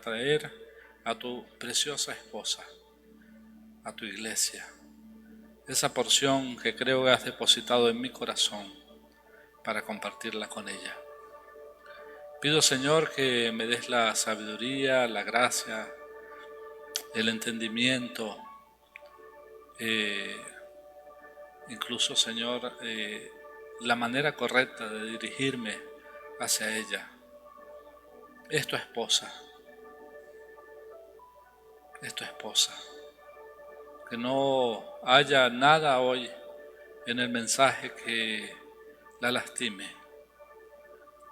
traer a tu preciosa esposa, a tu iglesia, esa porción que creo que has depositado en mi corazón para compartirla con ella. Pido, Señor, que me des la sabiduría, la gracia, el entendimiento, incluso, Señor, la manera correcta de dirigirme hacia ella. Es tu esposa. Es tu esposa. Que no haya nada hoy en el mensaje que la lastime,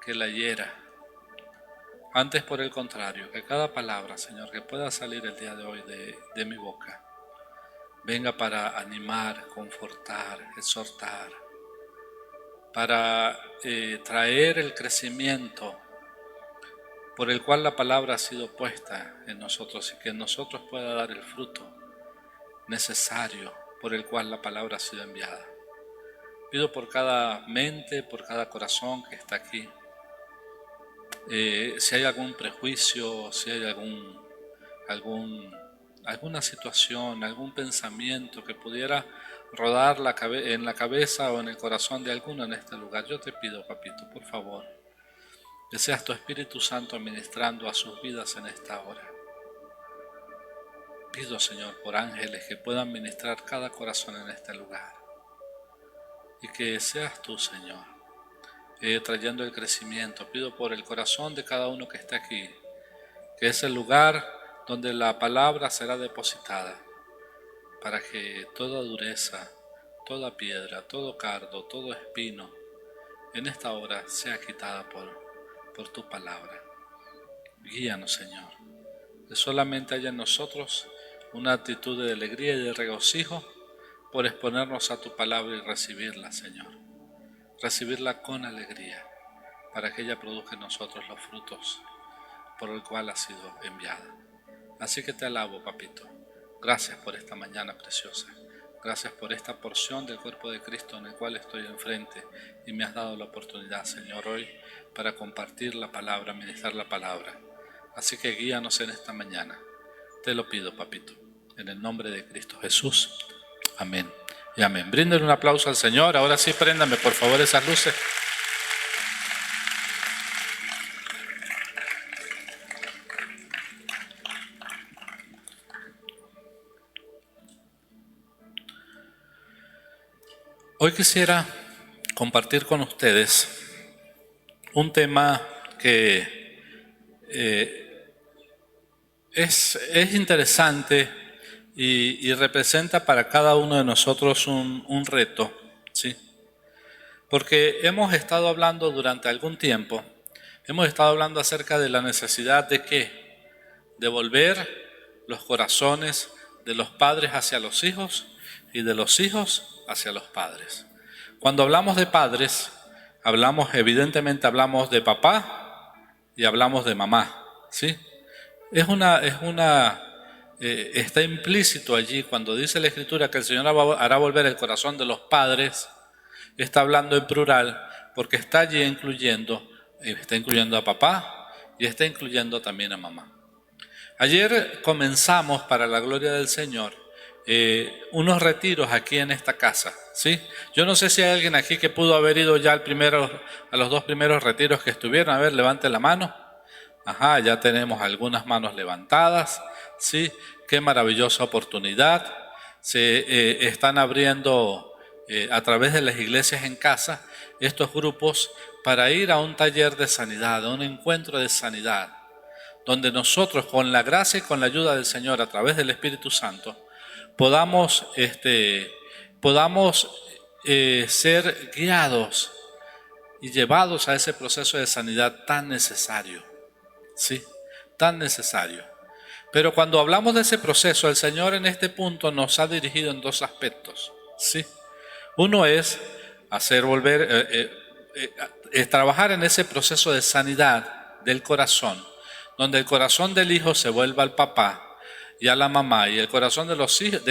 que la hiera. Antes, por el contrario, que cada palabra, Señor, que pueda salir el día de hoy de mi boca, venga para animar, confortar, exhortar, para traer el crecimiento por el cual la palabra ha sido puesta en nosotros y que en nosotros pueda dar el fruto necesario por el cual la palabra ha sido enviada. Pido por cada mente, por cada corazón que está aquí, si hay algún prejuicio, si hay alguna situación, algún pensamiento que pudiera rodar en la cabeza o en el corazón de alguno en este lugar, yo te pido, papito, por favor, que seas tu Espíritu Santo ministrando a sus vidas en esta hora. Pido, Señor, por ángeles que puedan ministrar cada corazón en este lugar. Y que seas tú, Señor, trayendo el crecimiento. Pido por el corazón de cada uno que está aquí, que es el lugar donde la palabra será depositada, para que toda dureza, toda piedra, todo cardo, todo espino, en esta hora sea quitada por tu palabra. Guíanos, Señor, que solamente haya en nosotros una actitud de alegría y de regocijo por exponernos a tu palabra y recibirla, Señor. Recibirla con alegría, para que ella produzca en nosotros los frutos por el cual ha sido enviada. Así que te alabo, papito. Gracias por esta mañana preciosa. Gracias por esta porción del cuerpo de Cristo en el cual estoy enfrente y me has dado la oportunidad, Señor, hoy para compartir la palabra, ministrar la palabra. Así que guíanos en esta mañana. Te lo pido, papito, en el nombre de Cristo Jesús. Amén y amén. Brinden un aplauso al Señor. Ahora sí, préndame por favor esas luces. Hoy quisiera compartir con ustedes un tema que es interesante y representa para cada uno de nosotros un reto, ¿sí? Porque hemos estado hablando durante algún tiempo, hemos estado hablando acerca de la necesidad de ¿qué? De volver los corazones de los padres hacia los hijos y de los hijos hacia los padres. Cuando hablamos de padres, evidentemente hablamos de papá y hablamos de mamá, ¿sí? Está implícito allí cuando dice la Escritura que el Señor hará volver el corazón de los padres, está hablando en plural porque está allí está incluyendo a papá y está incluyendo también a mamá. Ayer comenzamos, para la gloria del Señor, unos retiros aquí en esta casa, ¿sí? Yo no sé si hay alguien aquí que pudo haber ido ya a los dos primeros retiros que estuvieron. A ver, levante la mano. Ajá, ya tenemos algunas manos levantadas, ¿sí? Qué maravillosa oportunidad. Se están abriendo a través de las iglesias en casa estos grupos para ir a un taller de sanidad, a un encuentro de sanidad, donde nosotros, con la gracia y con la ayuda del Señor, a través del Espíritu Santo, podamos ser guiados y llevados a ese proceso de sanidad tan necesario, ¿sí? Tan necesario. Pero cuando hablamos de ese proceso, el Señor en este punto nos ha dirigido en dos aspectos, ¿sí? Uno es trabajar en ese proceso de sanidad del corazón, donde el corazón del hijo se vuelva al papá y a la mamá, y el corazón de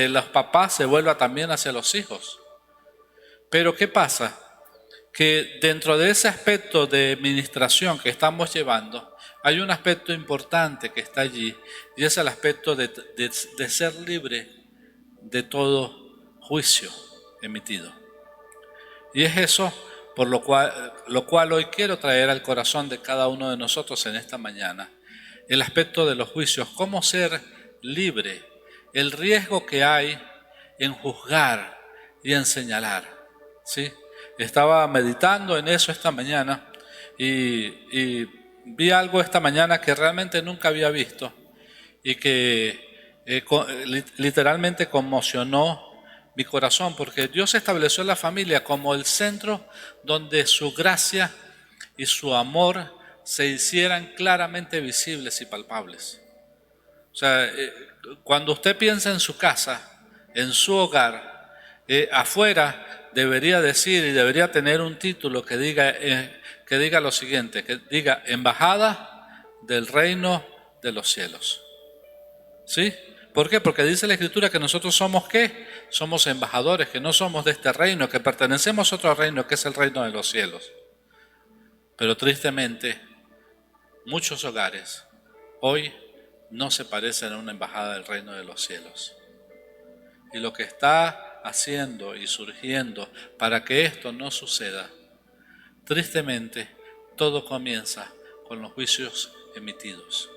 los papás se vuelva también hacia los hijos. Pero ¿qué pasa? que dentro de ese aspecto de ministración que estamos llevando, hay un aspecto importante que está allí, y es el aspecto de ser libre de todo juicio emitido. Y es eso por lo cual hoy quiero traer al corazón de cada uno de nosotros en esta mañana, el aspecto de los juicios, cómo ser libre, el riesgo que hay en juzgar y en señalar, ¿sí? Estaba meditando en eso esta mañana y vi algo esta mañana que realmente nunca había visto y que literalmente conmocionó mi corazón, porque Dios estableció la familia como el centro donde su gracia y su amor se hicieran claramente visibles y palpables. O sea, cuando usted piensa en su casa, en su hogar, afuera debería decir y debería tener un título que diga lo siguiente, que diga Embajada del Reino de los Cielos. ¿Sí? ¿Por qué? Porque dice la Escritura que nosotros somos ¿qué? Somos embajadores, que no somos de este reino, que pertenecemos a otro reino, que es el reino de los cielos. Pero tristemente, muchos hogares hoy no se parecen a una embajada del reino de los cielos. Y lo que está haciendo y surgiendo para que esto no suceda, tristemente, todo comienza con los juicios emitidos.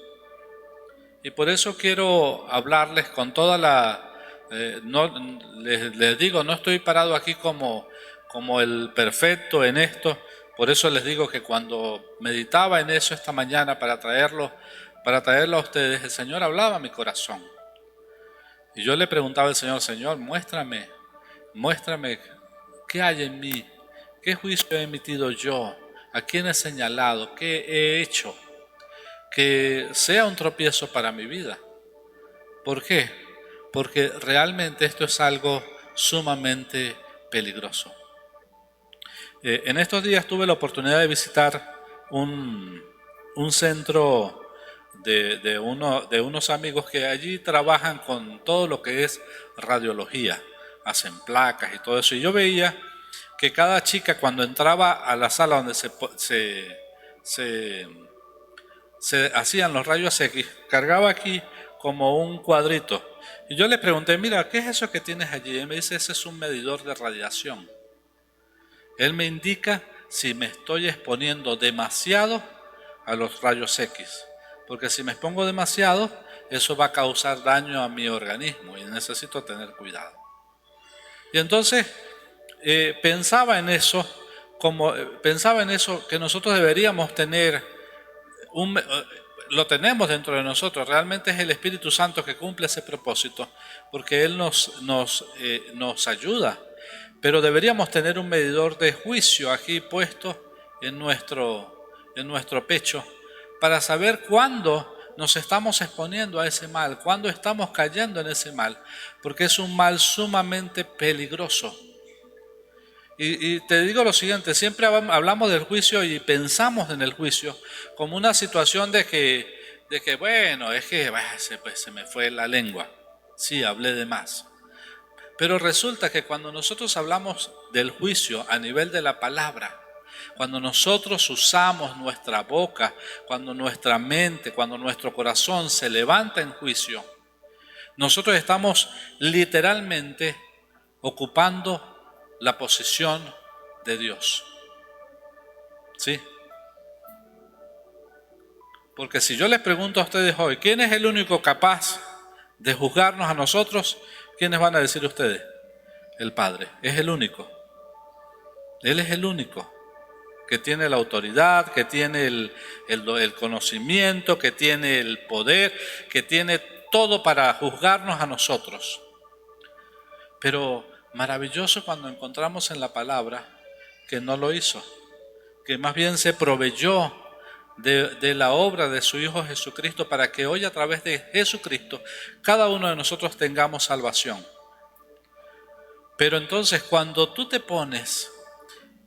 Y por eso quiero hablarles con toda la... les digo, no estoy parado aquí como el perfecto en esto. Por eso les digo que cuando meditaba en eso esta mañana para traerlo a ustedes, el Señor hablaba a mi corazón. Y yo le preguntaba al Señor, Señor, muéstrame qué hay en mí, qué juicio he emitido yo, a quién he señalado, qué he hecho, que sea un tropiezo para mi vida. ¿Por qué? Porque realmente esto es algo sumamente peligroso. En estos días tuve la oportunidad de visitar un centro de unos amigos que allí trabajan con todo lo que es radiología, hacen placas y todo eso. Y yo veía que cada chica cuando entraba a la sala donde se hacían los rayos X, cargaba aquí como un cuadrito. Y yo le pregunté, mira, ¿qué es eso que tienes allí? Y él me dice, ese es un medidor de radiación. Él me indica si me estoy exponiendo demasiado a los rayos X. Porque si me expongo demasiado, eso va a causar daño a mi organismo y necesito tener cuidado. Y entonces pensaba en eso que nosotros deberíamos tener lo tenemos dentro de nosotros, realmente es el Espíritu Santo que cumple ese propósito, porque Él nos ayuda, pero deberíamos tener un medidor de juicio aquí puesto en nuestro pecho, para saber cuándo nos estamos exponiendo a ese mal, cuándo estamos cayendo en ese mal, porque es un mal sumamente peligroso. Y te digo lo siguiente, siempre hablamos del juicio y pensamos en el juicio como una situación de que bueno, es que pues, se me fue la lengua, sí, hablé de más. Pero resulta que cuando nosotros hablamos del juicio a nivel de la palabra, cuando nosotros usamos nuestra boca, cuando nuestra mente, cuando nuestro corazón se levanta en juicio, nosotros estamos literalmente ocupando la posición de Dios. ¿Sí? Porque si yo les pregunto a ustedes hoy, ¿quién es el único capaz de juzgarnos a nosotros? ¿Quiénes van a decir ustedes? El Padre. Es el único. Él es el único que tiene la autoridad, que tiene el conocimiento, que tiene el poder, que tiene todo para juzgarnos a nosotros. Pero maravilloso cuando encontramos en la palabra que no lo hizo, que más bien se proveyó de la obra de su Hijo Jesucristo para que hoy a través de Jesucristo cada uno de nosotros tengamos salvación. Pero entonces cuando tú te pones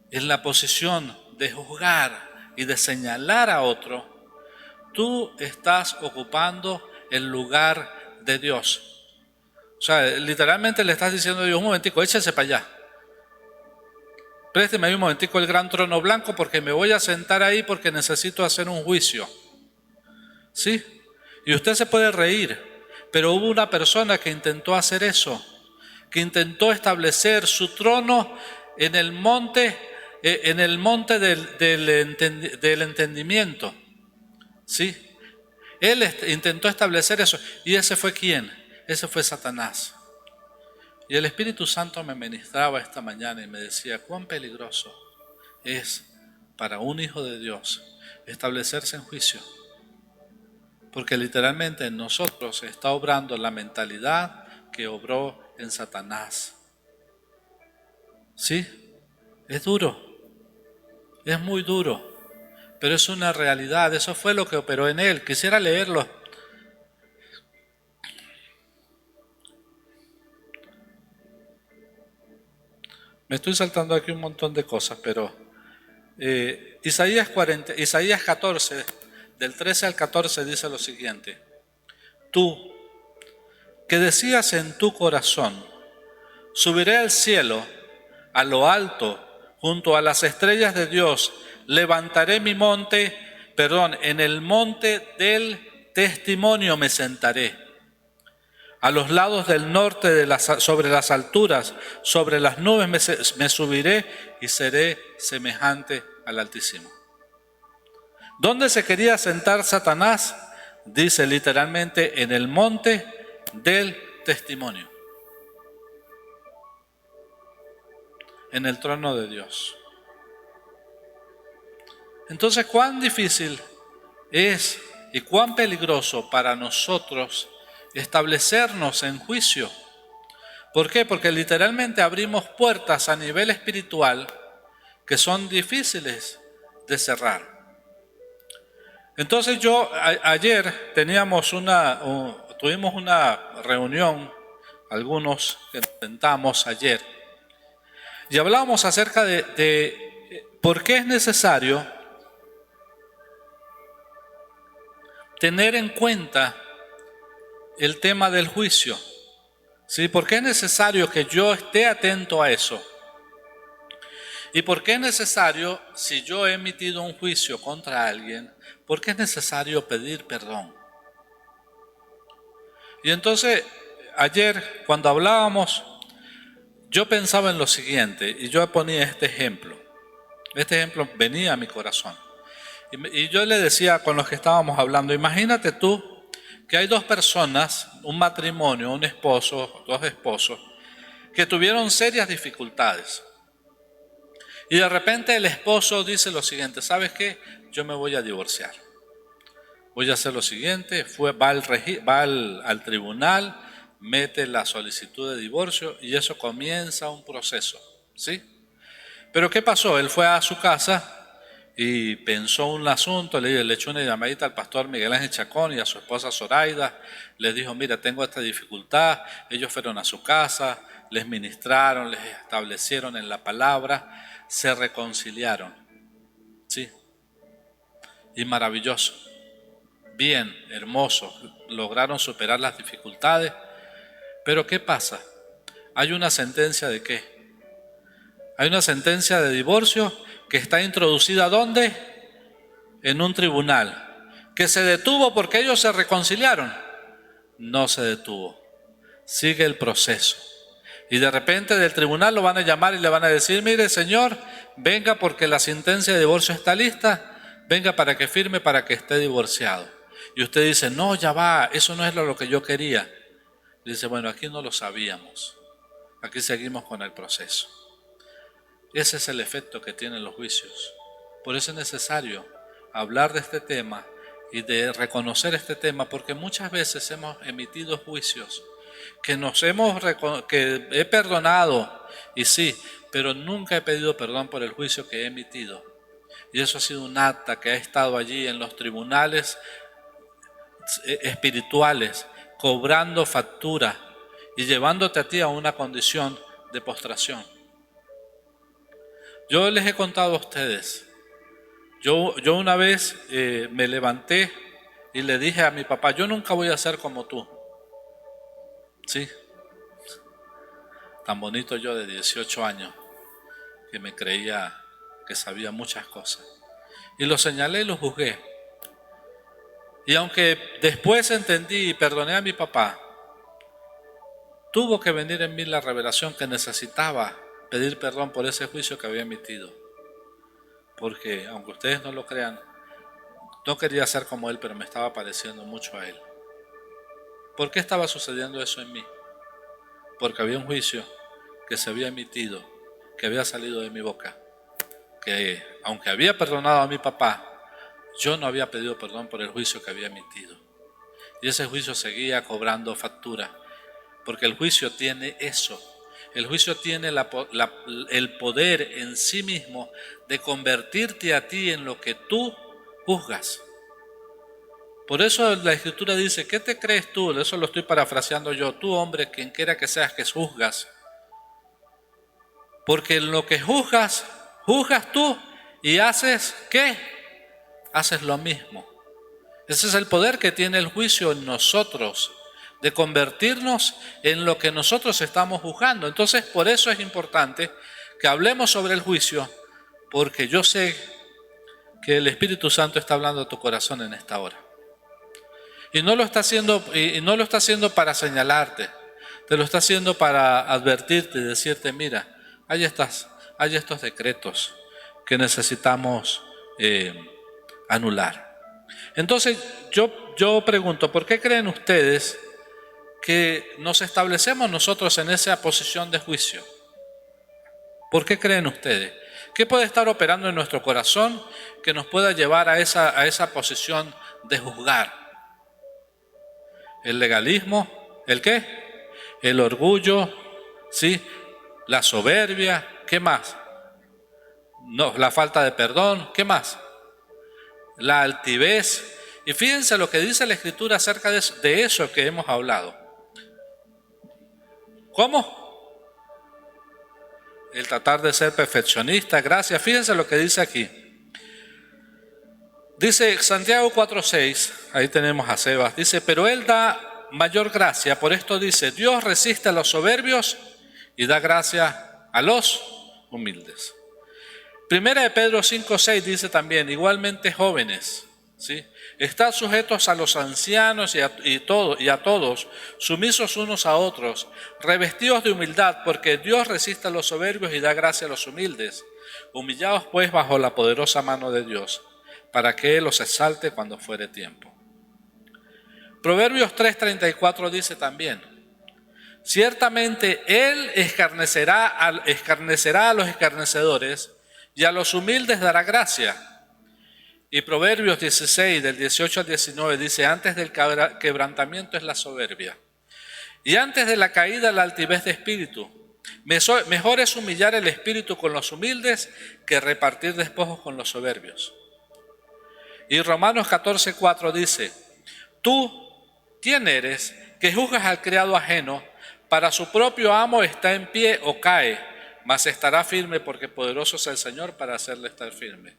en la posición de juzgar y de señalar a otro, tú estás ocupando el lugar de Dios. O sea, literalmente le estás diciendo a Dios, un momentico, échese para allá. présteme ahí un momentico el gran trono blanco porque me voy a sentar ahí porque necesito hacer un juicio. ¿Sí? Y usted se puede reír, pero hubo una persona que intentó hacer eso, que intentó establecer su trono en el monte del entendimiento. ¿Sí? Él intentó establecer eso. ¿Y ese fue quién? Ese fue Satanás. Y el Espíritu Santo me ministraba esta mañana y me decía, cuán peligroso es para un hijo de Dios establecerse en juicio. Porque literalmente en nosotros está obrando la mentalidad que obró en Satanás. ¿Sí? Es duro. Es muy duro. Pero es una realidad. Eso fue lo que operó en él. Quisiera leerlo. Me estoy saltando aquí un montón de cosas, pero Isaías 14, del 13 al 14 dice lo siguiente. Tú, que decías en tu corazón, subiré al cielo, a lo alto, junto a las estrellas de Dios, levantaré mi monte, en el monte del testimonio me sentaré. A los lados del norte, sobre las alturas, sobre las nubes me subiré y seré semejante al Altísimo. ¿Dónde se quería sentar Satanás? Dice literalmente en el monte del testimonio. En el trono de Dios. Entonces, ¿cuán difícil es y cuán peligroso para nosotros establecernos en juicio? ¿Por qué? Porque literalmente abrimos puertas a nivel espiritual que son difíciles de cerrar. Entonces ayer tuvimos una reunión, algunos que intentamos ayer, y hablábamos acerca de por qué es necesario tener en cuenta el tema del juicio. ¿Sí? ¿Por qué es necesario que yo esté atento a eso? ¿Y por qué es necesario, si yo he emitido un juicio contra alguien, por qué es necesario pedir perdón? Y entonces, ayer cuando hablábamos, yo pensaba en lo siguiente, y yo ponía este ejemplo. Este ejemplo venía a mi corazón. Y yo le decía con los que estábamos hablando, imagínate tú que hay dos personas, un matrimonio, un esposo, dos esposos, que tuvieron serias dificultades. Y de repente el esposo dice lo siguiente, ¿sabes qué? Yo me voy a divorciar. Voy a hacer lo siguiente, va al tribunal, mete la solicitud de divorcio y eso comienza un proceso, ¿sí? Pero ¿qué pasó? Él fue a su casa y pensó un asunto, le echó una llamadita al pastor Miguel Ángel Chacón y a su esposa Zoraida, les dijo, mira, tengo esta dificultad, ellos fueron a su casa, les ministraron, les establecieron en la palabra, se reconciliaron, ¿sí? Y maravilloso, bien, hermoso, lograron superar las dificultades, pero ¿qué pasa? Hay una sentencia de ¿qué? Hay una sentencia de divorcio que está introducida ¿dónde? En un tribunal, que se detuvo porque ellos se reconciliaron. No se detuvo, sigue el proceso. Y de repente del tribunal lo van a llamar y le van a decir, mire señor, venga porque la sentencia de divorcio está lista, venga para que firme para que esté divorciado. Y usted dice, no, ya va, eso no es lo que yo quería. Y dice, bueno, aquí no lo sabíamos, aquí seguimos con el proceso. Ese es el efecto que tienen los juicios. Por eso es necesario hablar de este tema y de reconocer este tema, porque muchas veces hemos emitido juicios que he perdonado, y sí, pero nunca he pedido perdón por el juicio que he emitido. Y eso ha sido un acta que ha estado allí en los tribunales espirituales, cobrando factura y llevándote a ti a una condición de postración. Yo les he contado a ustedes, yo una vez me levanté y le dije a mi papá, yo nunca voy a ser como tú. Sí, tan bonito yo de 18 años. que me creía que sabía muchas cosas. Y lo señalé y lo juzgué. Y aunque después entendí y perdoné a mi papá, tuvo que venir en mí la revelación que necesitaba pedir perdón por ese juicio que había emitido. Porque, aunque ustedes no lo crean, no quería ser como él, pero me estaba pareciendo mucho a él. ¿Por qué estaba sucediendo eso en mí? Porque había un juicio que se había emitido, que había salido de mi boca, que aunque había perdonado a mi papá, yo no había pedido perdón por el juicio que había emitido. Y ese juicio seguía cobrando factura, porque el juicio tiene eso. El juicio tiene el poder en sí mismo de convertirte a ti en lo que tú juzgas. Por eso la Escritura dice, ¿qué te crees tú? Eso lo estoy parafraseando yo. Tú, hombre, quien quiera que seas, que juzgas. Porque en lo que juzgas, juzgas tú y haces, ¿qué? Haces lo mismo. Ese es el poder que tiene el juicio en nosotros, de convertirnos en lo que nosotros estamos juzgando. Entonces, por eso es importante que hablemos sobre el juicio, porque yo sé que el Espíritu Santo está hablando a tu corazón en esta hora. Y no lo está haciendo para señalarte, te lo está haciendo para advertirte y decirte, mira, hay estos decretos que necesitamos anular. Entonces yo pregunto, ¿por qué creen ustedes que nos establecemos nosotros en esa posición de juicio? ¿Por qué creen ustedes? ¿Qué puede estar operando en nuestro corazón que nos pueda llevar a esa posición de juzgar? El legalismo, ¿el qué? El orgullo, ¿sí? La soberbia, ¿qué más? No, la falta de perdón, ¿qué más? La altivez. Y fíjense lo que dice la Escritura acerca de eso que hemos hablado. ¿Cómo? El tratar de ser perfeccionista, gracias. Fíjense lo que dice aquí. Dice Santiago 4:6, ahí tenemos a Sebas, dice, pero Él da mayor gracia, por esto dice, Dios resiste a los soberbios y da gracia a los humildes. Primera de Pedro 5:6 dice también, igualmente jóvenes, ¿sí? Estad sujetos a los ancianos y a todos, sumisos unos a otros, revestidos de humildad, porque Dios resiste a los soberbios y da gracia a los humildes. Humillaos pues bajo la poderosa mano de Dios, para que Él los exalte cuando fuere tiempo. Proverbios 3:34 dice también, ciertamente Él escarnecerá a los escarnecedores y a los humildes dará gracia. Y Proverbios 16, del 18 al 19 dice, antes del quebrantamiento es la soberbia, y antes de la caída la altivez de espíritu. Mejor es humillar el espíritu con los humildes que repartir despojos con los soberbios. Y Romanos 14:4 dice, tú, ¿quién eres que juzgas al criado ajeno? Para su propio amo está en pie o cae, mas estará firme porque poderoso es el Señor para hacerle estar firme.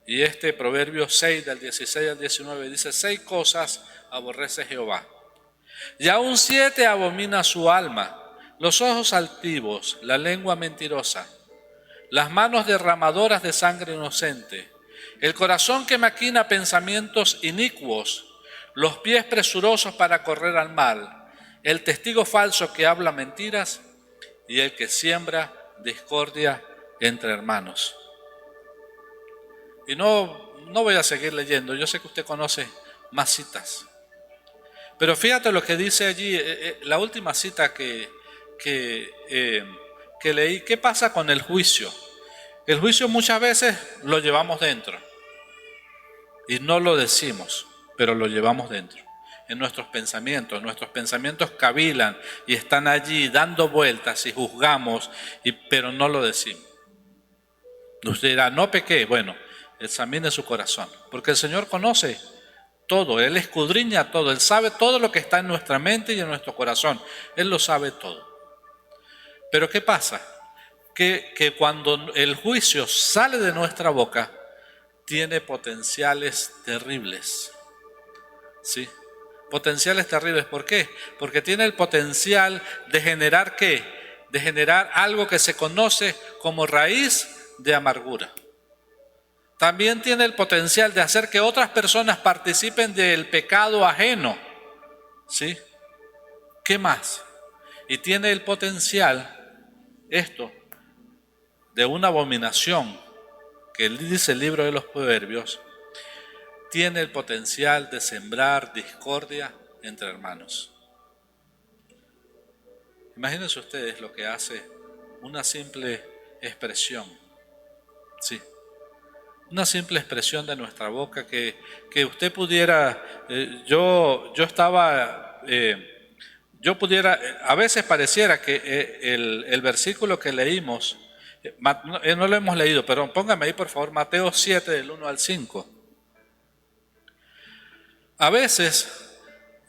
Y este Proverbio 6 del 16 al 19 dice, 6 cosas aborrece Jehová, y aún 7 abomina su alma, los ojos altivos, la lengua mentirosa, las manos derramadoras de sangre inocente, el corazón que maquina pensamientos inicuos, los pies presurosos para correr al mal, el testigo falso que habla mentiras y el que siembra discordia entre hermanos. Y no voy a seguir leyendo, yo sé que usted conoce más citas. Pero fíjate lo que dice allí, la última cita que leí. ¿Qué pasa con el juicio? El juicio muchas veces lo llevamos dentro y no lo decimos, pero lo llevamos dentro. En nuestros pensamientos cavilan y están allí dando vueltas y juzgamos, pero no lo decimos. Usted dirá, no pequé. Bueno, examine su corazón, porque el Señor conoce todo, Él escudriña todo, Él sabe todo lo que está en nuestra mente y en nuestro corazón, Él lo sabe todo. Pero ¿qué pasa? Que cuando el juicio sale de nuestra boca, tiene potenciales terribles, ¿sí? Potenciales terribles, ¿por qué? Porque tiene el potencial de generar ¿qué? de generar algo que se conoce como raíz de amargura. También tiene el potencial de hacer que otras personas participen del pecado ajeno. ¿Sí? ¿Qué más? Y tiene el potencial, esto, de una abominación, que dice el libro de los Proverbios, tiene el potencial de sembrar discordia entre hermanos. Imagínense ustedes lo que hace una simple expresión, sí, una simple expresión de nuestra boca que usted pudiera, yo pudiera, a veces pareciera que el versículo que leímos, no lo hemos leído, pero póngame ahí por favor Mateo 7 del 1 al 5.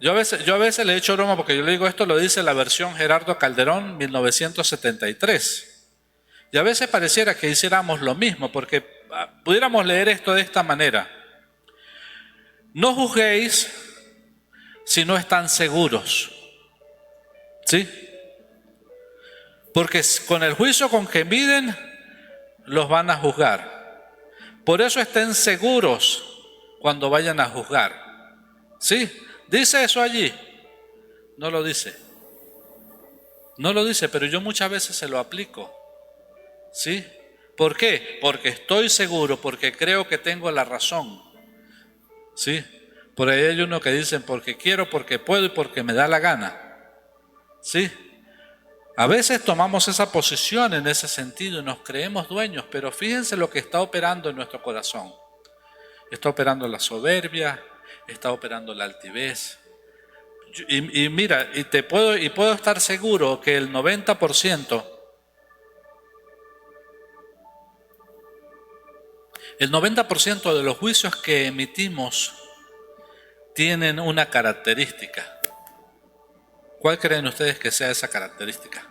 Yo a veces le he hecho broma porque yo le digo esto lo dice la versión Gerardo Calderón 1973. Y a veces pareciera que hiciéramos lo mismo porque pudiéramos leer esto de esta manera. No juzguéis si no están seguros. ¿Sí? Porque con el juicio con que miden los van a juzgar. Por eso estén seguros cuando vayan a juzgar. ¿Sí? ¿Dice eso allí? No lo dice. No lo dice, pero yo muchas veces se lo aplico. ¿Sí? ¿Por qué? Porque estoy seguro, porque creo que tengo la razón. ¿Sí? Por ahí hay uno que dicen porque quiero, porque puedo y porque me da la gana. ¿Sí? A veces tomamos esa posición en ese sentido y nos creemos dueños, pero fíjense lo que está operando en nuestro corazón. Está operando la soberbia, está operando la altivez. Y mira, puedo estar seguro que el 90% de los juicios que emitimos tienen una característica. ¿Cuál creen ustedes que sea esa característica?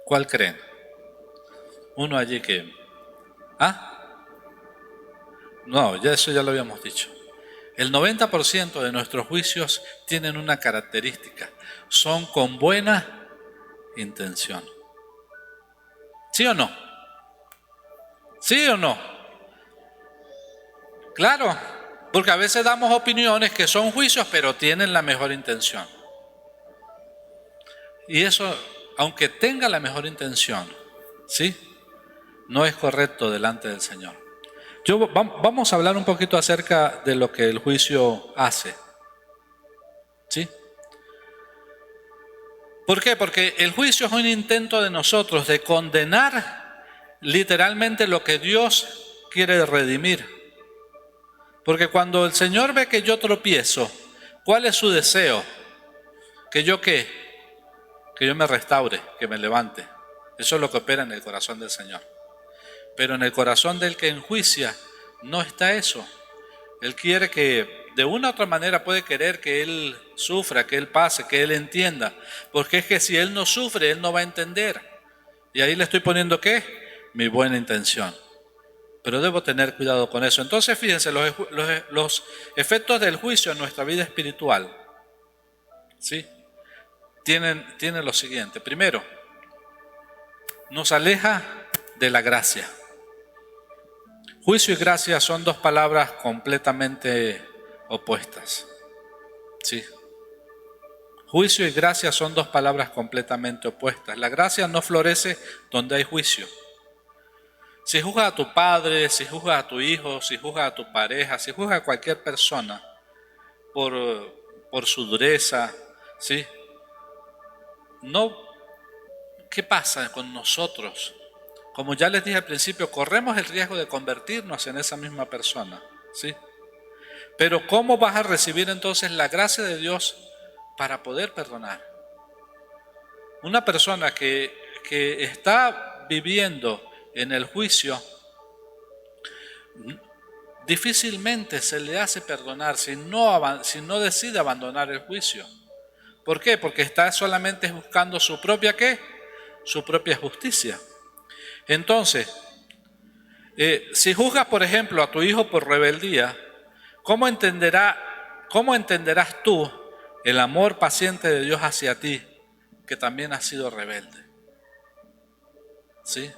¿Cuál creen? Uno allí que... No, eso ya lo habíamos dicho. El 90% de nuestros juicios tienen una característica. Son con buena intención. ¿Sí o no? ¿Sí o no? Claro, porque a veces damos opiniones que son juicios, pero tienen la mejor intención. Y eso, aunque tenga la mejor intención, ¿sí? No es correcto delante del Señor. Vamos a hablar un poquito acerca de lo que el juicio hace. ¿Sí? ¿Por qué? Porque el juicio es un intento de nosotros de condenar literalmente lo que Dios quiere redimir. Porque cuando el Señor ve que yo tropiezo, ¿cuál es su deseo? ¿Que yo qué? Que yo me restaure, que me levante. Eso es lo que opera en el corazón del Señor. Pero en el corazón del que enjuicia no está eso. Él quiere que, de una u otra manera puede querer que Él sufra, que Él pase, que Él entienda. Porque es que si Él no sufre, Él no va a entender. Y ahí le estoy poniendo ¿qué? Mi buena intención. Pero debo tener cuidado con eso. Entonces fíjense, los efectos del juicio en nuestra vida espiritual, ¿sí? Tienen lo siguiente. Primero, nos aleja de la gracia. Juicio y gracia son dos palabras completamente opuestas. ¿Sí? Juicio y gracia son dos palabras completamente opuestas. La gracia no florece donde hay juicio. Si juzgas a tu padre, si juzgas a tu hijo, si juzgas a tu pareja, si juzgas a cualquier persona por su dureza, ¿sí? No, ¿qué pasa con nosotros? Como ya les dije al principio, corremos el riesgo de convertirnos en esa misma persona, ¿sí? Pero ¿cómo vas a recibir entonces la gracia de Dios para poder perdonar? Una persona que está viviendo en el juicio, difícilmente se le hace perdonar si no decide abandonar el juicio. ¿Por qué? Porque está solamente buscando su propia ¿qué? Su propia justicia. Entonces, si juzgas, por ejemplo, a tu hijo por rebeldía, ¿cómo entenderás tú el amor paciente de Dios hacia ti que también has sido rebelde. ¿Sí?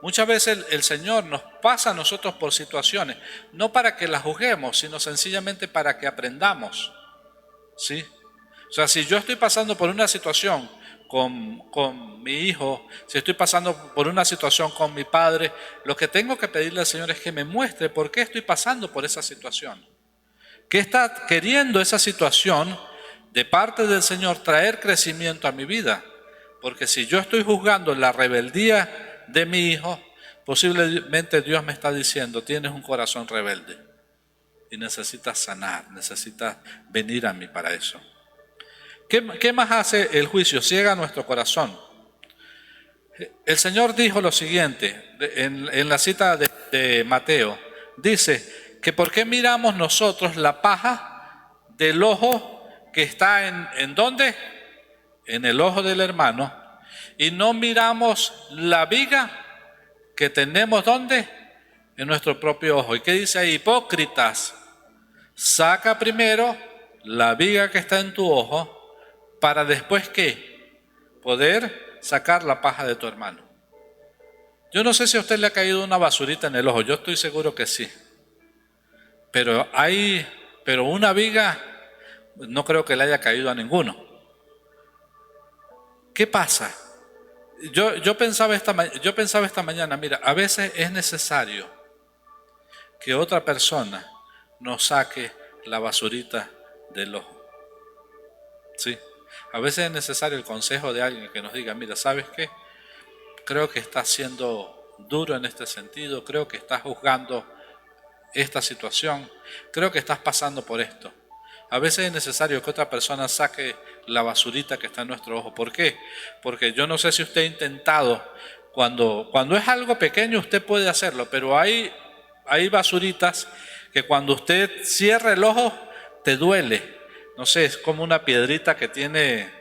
Muchas veces el Señor nos pasa a nosotros por situaciones, no para que las juzguemos, sino sencillamente para que aprendamos. ¿Sí? O sea, si yo estoy pasando por una situación con mi hijo, si estoy pasando por una situación con mi padre, lo que tengo que pedirle al Señor es que me muestre por qué estoy pasando por esa situación. ¿Qué está queriendo esa situación de parte del Señor traer crecimiento a mi vida? Porque si yo estoy juzgando la rebeldía de mi hijo, posiblemente Dios me está diciendo, tienes un corazón rebelde y necesitas sanar, necesitas venir a mí para eso. ¿Qué más hace el juicio? Ciega nuestro corazón. El Señor dijo lo siguiente en la cita de Mateo, dice que ¿por qué miramos nosotros la paja del ojo que está ¿en dónde? En el ojo del hermano, y no miramos la viga que tenemos ¿dónde? En nuestro propio ojo. ¿Y qué dice ahí? Hipócritas, saca primero la viga que está en tu ojo para después ¿qué? Poder sacar la paja de tu hermano. Yo no sé si a usted le ha caído una basurita en el ojo, yo estoy seguro que sí. Pero una viga no creo que le haya caído a ninguno. ¿Qué pasa? Yo pensaba esta mañana, mira, a veces es necesario que otra persona nos saque la basurita del ojo. ¿Sí? A veces es necesario el consejo de alguien que nos diga, mira, ¿sabes qué? Creo que estás siendo duro en este sentido, creo que estás juzgando esta situación, creo que estás pasando por esto. A veces es necesario que otra persona saque la basurita que está en nuestro ojo. ¿Por qué? Porque yo no sé si usted ha intentado, cuando es algo pequeño usted puede hacerlo, pero hay basuritas que cuando usted cierra el ojo te duele. No sé, es como una piedrita que tiene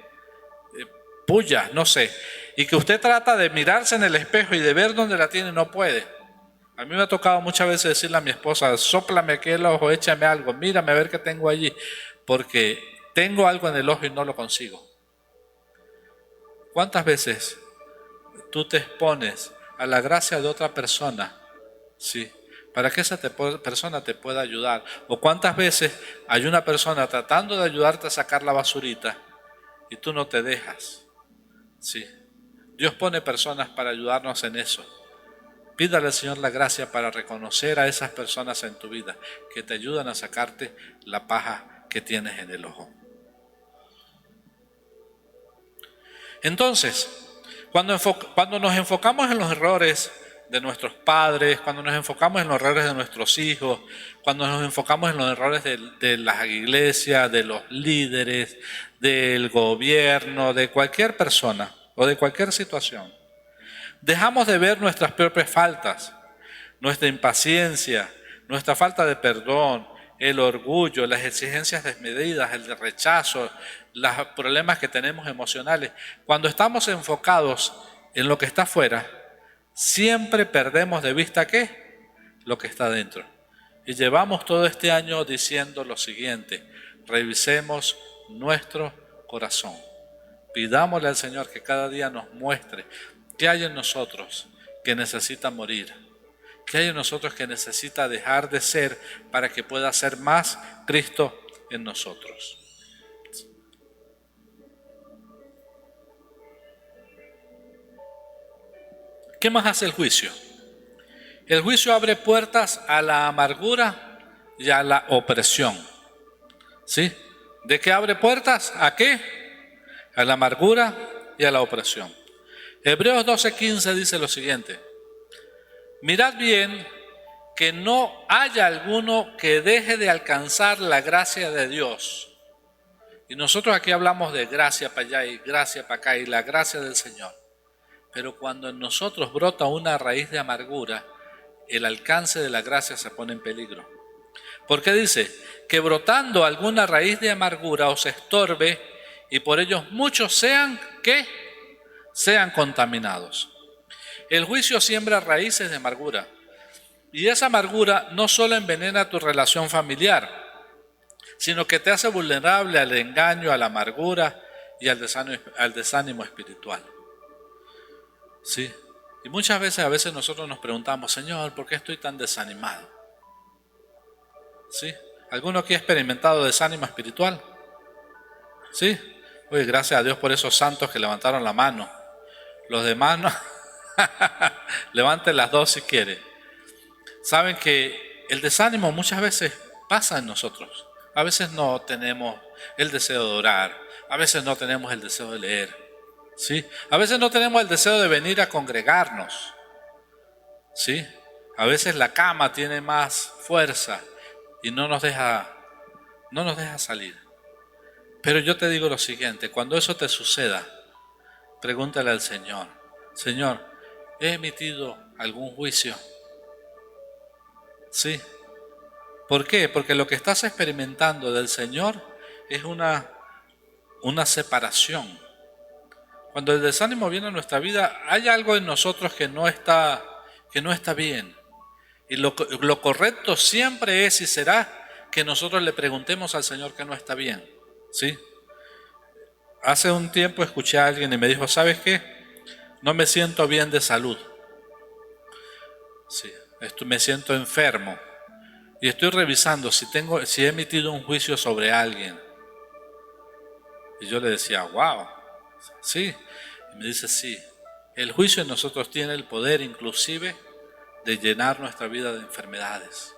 puya, no sé. Y que usted trata de mirarse en el espejo y de ver dónde la tiene, no puede. A mí me ha tocado muchas veces decirle a mi esposa, sóplame aquí el ojo, échame algo, mírame a ver qué tengo allí, porque tengo algo en el ojo y no lo consigo. ¿Cuántas veces tú te expones a la gracia de otra persona? Sí, para que esa persona te pueda ayudar. O cuántas veces hay una persona tratando de ayudarte a sacar la basurita y tú no te dejas. Sí, Dios pone personas para ayudarnos en eso. Pídale al Señor la gracia para reconocer a esas personas en tu vida que te ayudan a sacarte la paja que tienes en el ojo. Entonces, cuando nos enfocamos en los errores de nuestros padres, cuando nos enfocamos en los errores de nuestros hijos, cuando nos enfocamos en los errores de las iglesias, de los líderes, del gobierno, de cualquier persona o de cualquier situación, dejamos de ver nuestras propias faltas, nuestra impaciencia, nuestra falta de perdón, el orgullo, las exigencias desmedidas, el rechazo, los problemas que tenemos emocionales. Cuando estamos enfocados en lo que está afuera, siempre perdemos de vista ¿qué? Lo que está dentro. Y llevamos todo este año diciendo lo siguiente: revisemos nuestro corazón. Pidámosle al Señor que cada día nos muestre qué hay en nosotros que necesita morir, qué hay en nosotros que necesita dejar de ser para que pueda ser más Cristo en nosotros. ¿Qué más hace el juicio? El juicio abre puertas a la amargura y a la opresión. ¿Sí? ¿De qué abre puertas? ¿A qué? A la amargura y a la opresión. Hebreos 12:15 dice lo siguiente: mirad bien que no haya alguno que deje de alcanzar la gracia de Dios. Y nosotros aquí hablamos de gracia para allá y gracia para acá y la gracia del Señor. Pero cuando en nosotros brota una raíz de amargura, el alcance de la gracia se pone en peligro. Porque dice que brotando alguna raíz de amargura os estorbe y por ellos muchos sean, ¿qué? Sean contaminados. El juicio siembra raíces de amargura. Y esa amargura no solo envenena tu relación familiar, sino que te hace vulnerable al engaño, a la amargura y al desánimo espiritual. ¿Sí? Y muchas veces, nosotros nos preguntamos, Señor, ¿por qué estoy tan desanimado? ¿Sí? ¿Alguno aquí ha experimentado desánimo espiritual? ¿Sí? Oye, gracias a Dios por esos santos que levantaron la mano. Los demás no. Levanten las dos si quiere. Saben que el desánimo muchas veces pasa en nosotros. A veces no tenemos el deseo de orar. A veces no tenemos el deseo de leer. ¿Sí? A veces no tenemos el deseo de venir a congregarnos. ¿Sí? A veces la cama tiene más fuerza y no nos deja salir. Pero yo te digo lo siguiente, cuando eso te suceda, pregúntale al Señor, Señor, ¿he emitido algún juicio? ¿Sí? ¿Por qué? Porque lo que estás experimentando del Señor es una separación. Cuando el desánimo viene a nuestra vida, hay algo en nosotros que no está bien. Y lo correcto siempre es y será que nosotros le preguntemos al Señor que no está bien. ¿Sí? Hace un tiempo escuché a alguien y me dijo, ¿sabes qué? No me siento bien de salud. Sí, me siento enfermo. Y estoy revisando si he emitido un juicio sobre alguien. Y yo le decía, wow, sí. Y me dice, sí. El juicio en nosotros tiene el poder inclusive de llenar nuestra vida de enfermedades.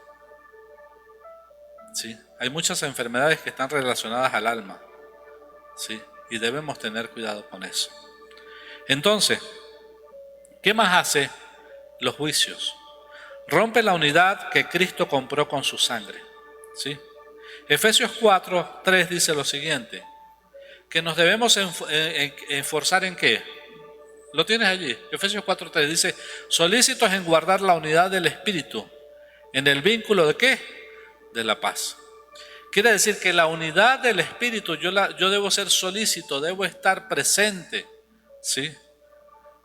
¿Sí? Hay muchas enfermedades que están relacionadas al alma. ¿Sí? Y debemos tener cuidado con eso. Entonces, ¿qué más hace los juicios? Rompe la unidad que Cristo compró con su sangre. ¿Sí? Efesios 4:3 dice lo siguiente, que nos debemos esforzar en ¿qué? Lo tienes allí. Efesios 4:3 dice, solícitos en guardar la unidad del Espíritu, en el vínculo de ¿qué? De la paz. Quiere decir que la unidad del Espíritu, yo debo ser solícito, debo estar presente. ¿Sí?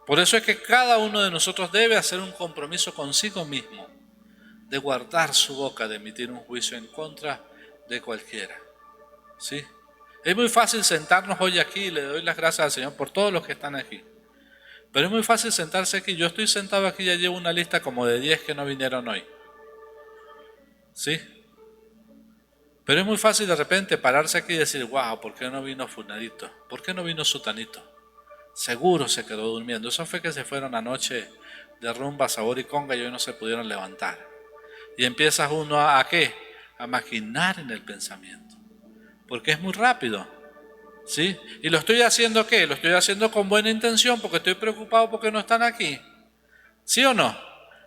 Por eso es que cada uno de nosotros debe hacer un compromiso consigo mismo, de guardar su boca, de emitir un juicio en contra de cualquiera. ¿Sí? Es muy fácil sentarnos hoy aquí, y le doy las gracias al Señor por todos los que están aquí. Pero es muy fácil sentarse aquí. Yo estoy sentado aquí, ya llevo una lista como de 10 que no vinieron hoy. ¿Sí? Pero es muy fácil de repente pararse aquí y decir, wow, ¿por qué no vino fulanito? ¿Por qué no vino sutanito? Seguro se quedó durmiendo. Eso fue que se fueron anoche de rumba, sabor y conga y hoy no se pudieron levantar. Y empiezas uno ¿a qué? A maquinar en el pensamiento. Porque es muy rápido. ¿Sí? ¿Y lo estoy haciendo qué? Lo estoy haciendo con buena intención porque estoy preocupado porque no están aquí. ¿Sí o no?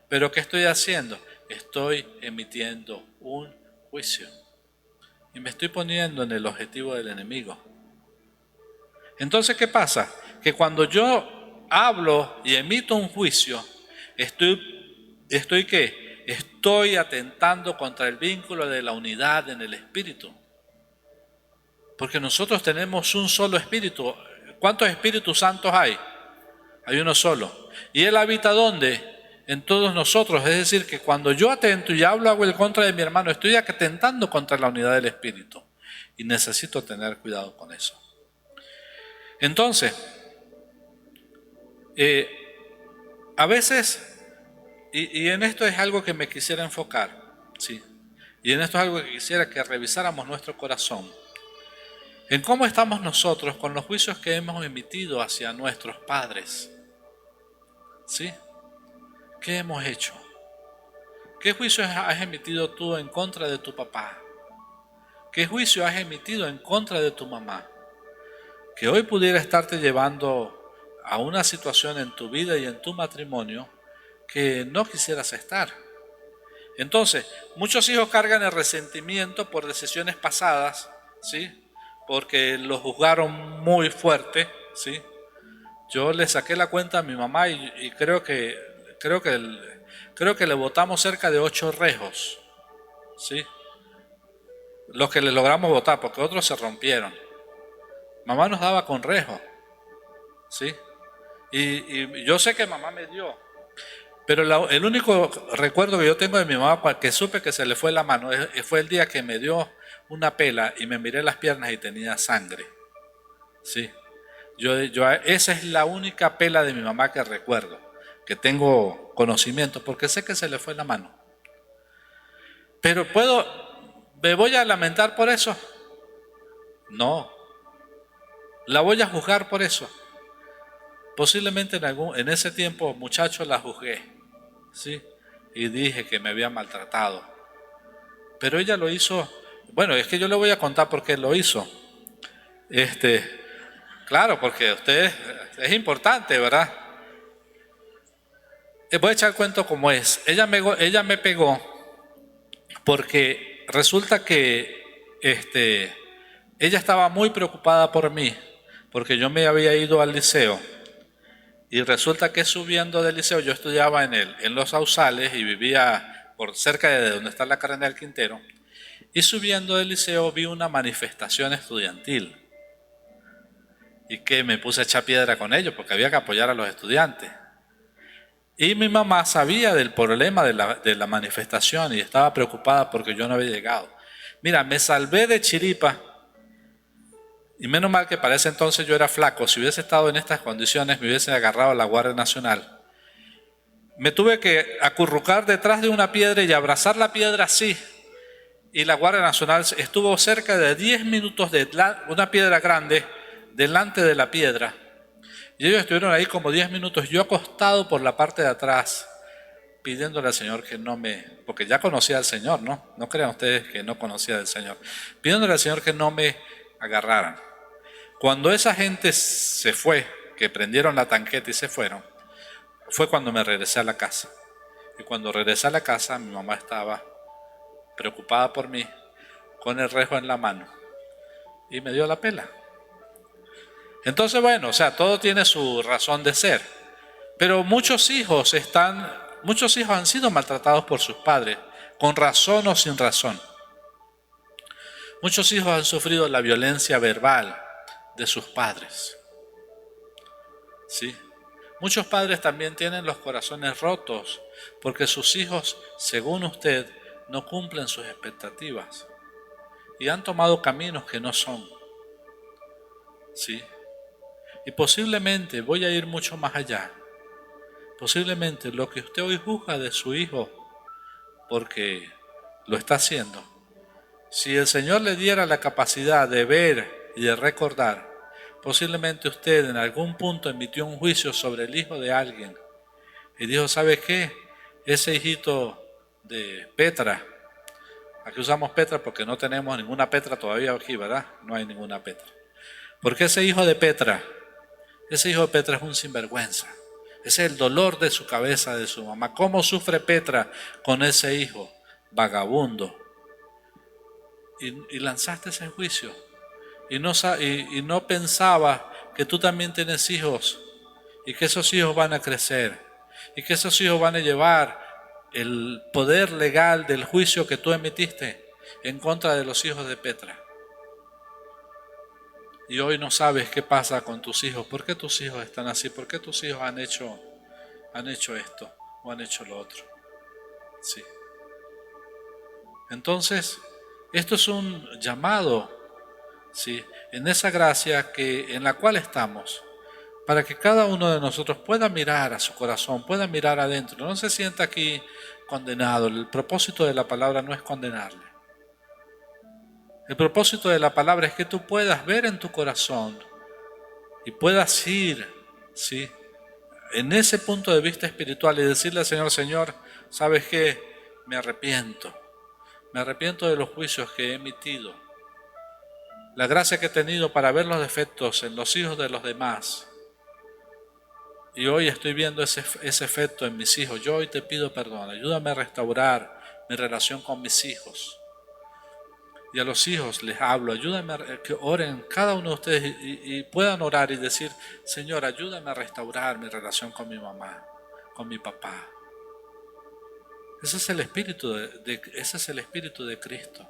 Pero ¿qué estoy haciendo? Estoy emitiendo un juicio. Y me estoy poniendo en el objetivo del enemigo. Entonces, ¿qué pasa? Que cuando yo hablo y emito un juicio, ¿estoy qué? Estoy atentando contra el vínculo de la unidad en el Espíritu. Porque nosotros tenemos un solo Espíritu. ¿Cuántos Espíritus Santos hay? Hay uno solo. ¿Y Él habita dónde? En todos nosotros. Es decir, que cuando yo atento y hago el contra de mi hermano, estoy atentando contra la unidad del Espíritu. Y necesito tener cuidado con eso. Entonces, a veces, y en esto es algo que me quisiera enfocar, ¿sí? Y en esto es algo que quisiera que revisáramos nuestro corazón. En cómo estamos nosotros con los juicios que hemos emitido hacia nuestros padres. ¿Sí? ¿Qué hemos hecho? ¿Qué juicios has emitido tú en contra de tu papá? ¿Qué juicio has emitido en contra de tu mamá? Que hoy pudiera estarte llevando a una situación en tu vida y en tu matrimonio que no quisieras estar. Entonces, muchos hijos cargan el resentimiento por decisiones pasadas, ¿sí? Porque lo juzgaron muy fuerte, ¿sí? Yo le saqué la cuenta a mi mamá y creo que le botamos cerca de 8 rejos, ¿sí? Los que le logramos botar, porque otros se rompieron. Mamá nos daba con rejo, ¿sí? Y yo sé que mamá me dio, pero el único recuerdo que yo tengo de mi mamá, que supe que se le fue la mano, fue el día que me dio una pela y me miré las piernas y tenía sangre. Sí. Esa es la única pela de mi mamá que recuerdo, que tengo conocimiento, porque sé que se le fue la mano. Pero ¿me voy a lamentar por eso? No. ¿La voy a juzgar por eso? Posiblemente en ese tiempo, muchacho, la juzgué, ¿sí? Y dije que me había maltratado. Pero ella lo hizo, bueno, es que yo le voy a contar por qué lo hizo. Claro, porque usted es importante, ¿verdad? Voy a echar el cuento como es. Ella me pegó porque resulta que ella estaba muy preocupada por mí, porque yo me había ido al liceo. Y resulta que subiendo del liceo, yo estudiaba en Los Sausales y vivía por cerca de donde está la carrera del Quintero. Y subiendo del liceo vi una manifestación estudiantil. Y que me puse a echar piedra con ellos porque había que apoyar a los estudiantes. Y mi mamá sabía del problema de la manifestación y estaba preocupada porque yo no había llegado. Mira, me salvé de chiripa. Y menos mal que para ese entonces yo era flaco. Si hubiese estado en estas condiciones me hubiese agarrado a la Guardia Nacional. Me tuve que acurrucar detrás de una piedra y abrazar la piedra así. Y la Guardia Nacional estuvo cerca de 10 minutos de una piedra grande delante de la piedra. Y ellos estuvieron ahí como 10 minutos, yo acostado por la parte de atrás, pidiéndole al Señor que no porque ya conocía al Señor, ¿no? No crean ustedes que no conocía al Señor. Pidiéndole al Señor que no me agarraran. Cuando esa gente se fue, que prendieron la tanqueta y se fueron, fue cuando me regresé a la casa. Y cuando regresé a la casa, mi mamá estaba preocupada por mí, con el rejo en la mano, y me dio la pela. Entonces, bueno, o sea, todo tiene su razón de ser. Pero muchos hijos han sido maltratados por sus padres, con razón o sin razón. Muchos hijos han sufrido la violencia verbal de sus padres. ¿Sí? Muchos padres también tienen los corazones rotos porque sus hijos, según usted, no cumplen sus expectativas y han tomado caminos que no son. ¿Sí? Y posiblemente, voy a ir mucho más allá, posiblemente lo que usted hoy juzga de su hijo, porque lo está haciendo, si el Señor le diera la capacidad de ver y de recordar, posiblemente usted en algún punto emitió un juicio sobre el hijo de alguien y dijo, ¿sabe qué? Ese hijito de Petra, aquí usamos Petra porque no tenemos ninguna Petra todavía aquí, ¿verdad? No hay ninguna Petra. Porque ese hijo de Petra es un sinvergüenza. Ese es el dolor de su cabeza, de su mamá. ¿Cómo sufre Petra con ese hijo vagabundo? Y lanzaste ese juicio. Y no pensaba que tú también tienes hijos. Y que esos hijos van a crecer. Y que esos hijos van a llevar el poder legal del juicio que tú emitiste en contra de los hijos de Petra. Y hoy no sabes qué pasa con tus hijos. ¿Por qué tus hijos están así? ¿Por qué tus hijos han hecho esto o han hecho lo otro? Sí. Entonces, esto es un llamado, ¿sí? En esa gracia en la cual estamos, para que cada uno de nosotros pueda mirar a su corazón, pueda mirar adentro. No se sienta aquí condenado. El propósito de la palabra no es condenarle. El propósito de la palabra es que tú puedas ver en tu corazón y puedas ir, ¿sí?, en ese punto de vista espiritual y decirle al Señor, Señor, ¿sabes qué? Me arrepiento de los juicios que he emitido, la gracia que he tenido para ver los defectos en los hijos de los demás. Y hoy estoy viendo ese efecto en mis hijos. Yo hoy te pido perdón, ayúdame a restaurar mi relación con mis hijos. Y a los hijos les hablo, ayúdame a que oren cada uno de ustedes y puedan orar y decir, Señor, ayúdame a restaurar mi relación con mi mamá, con mi papá. Ese es el espíritu de Cristo.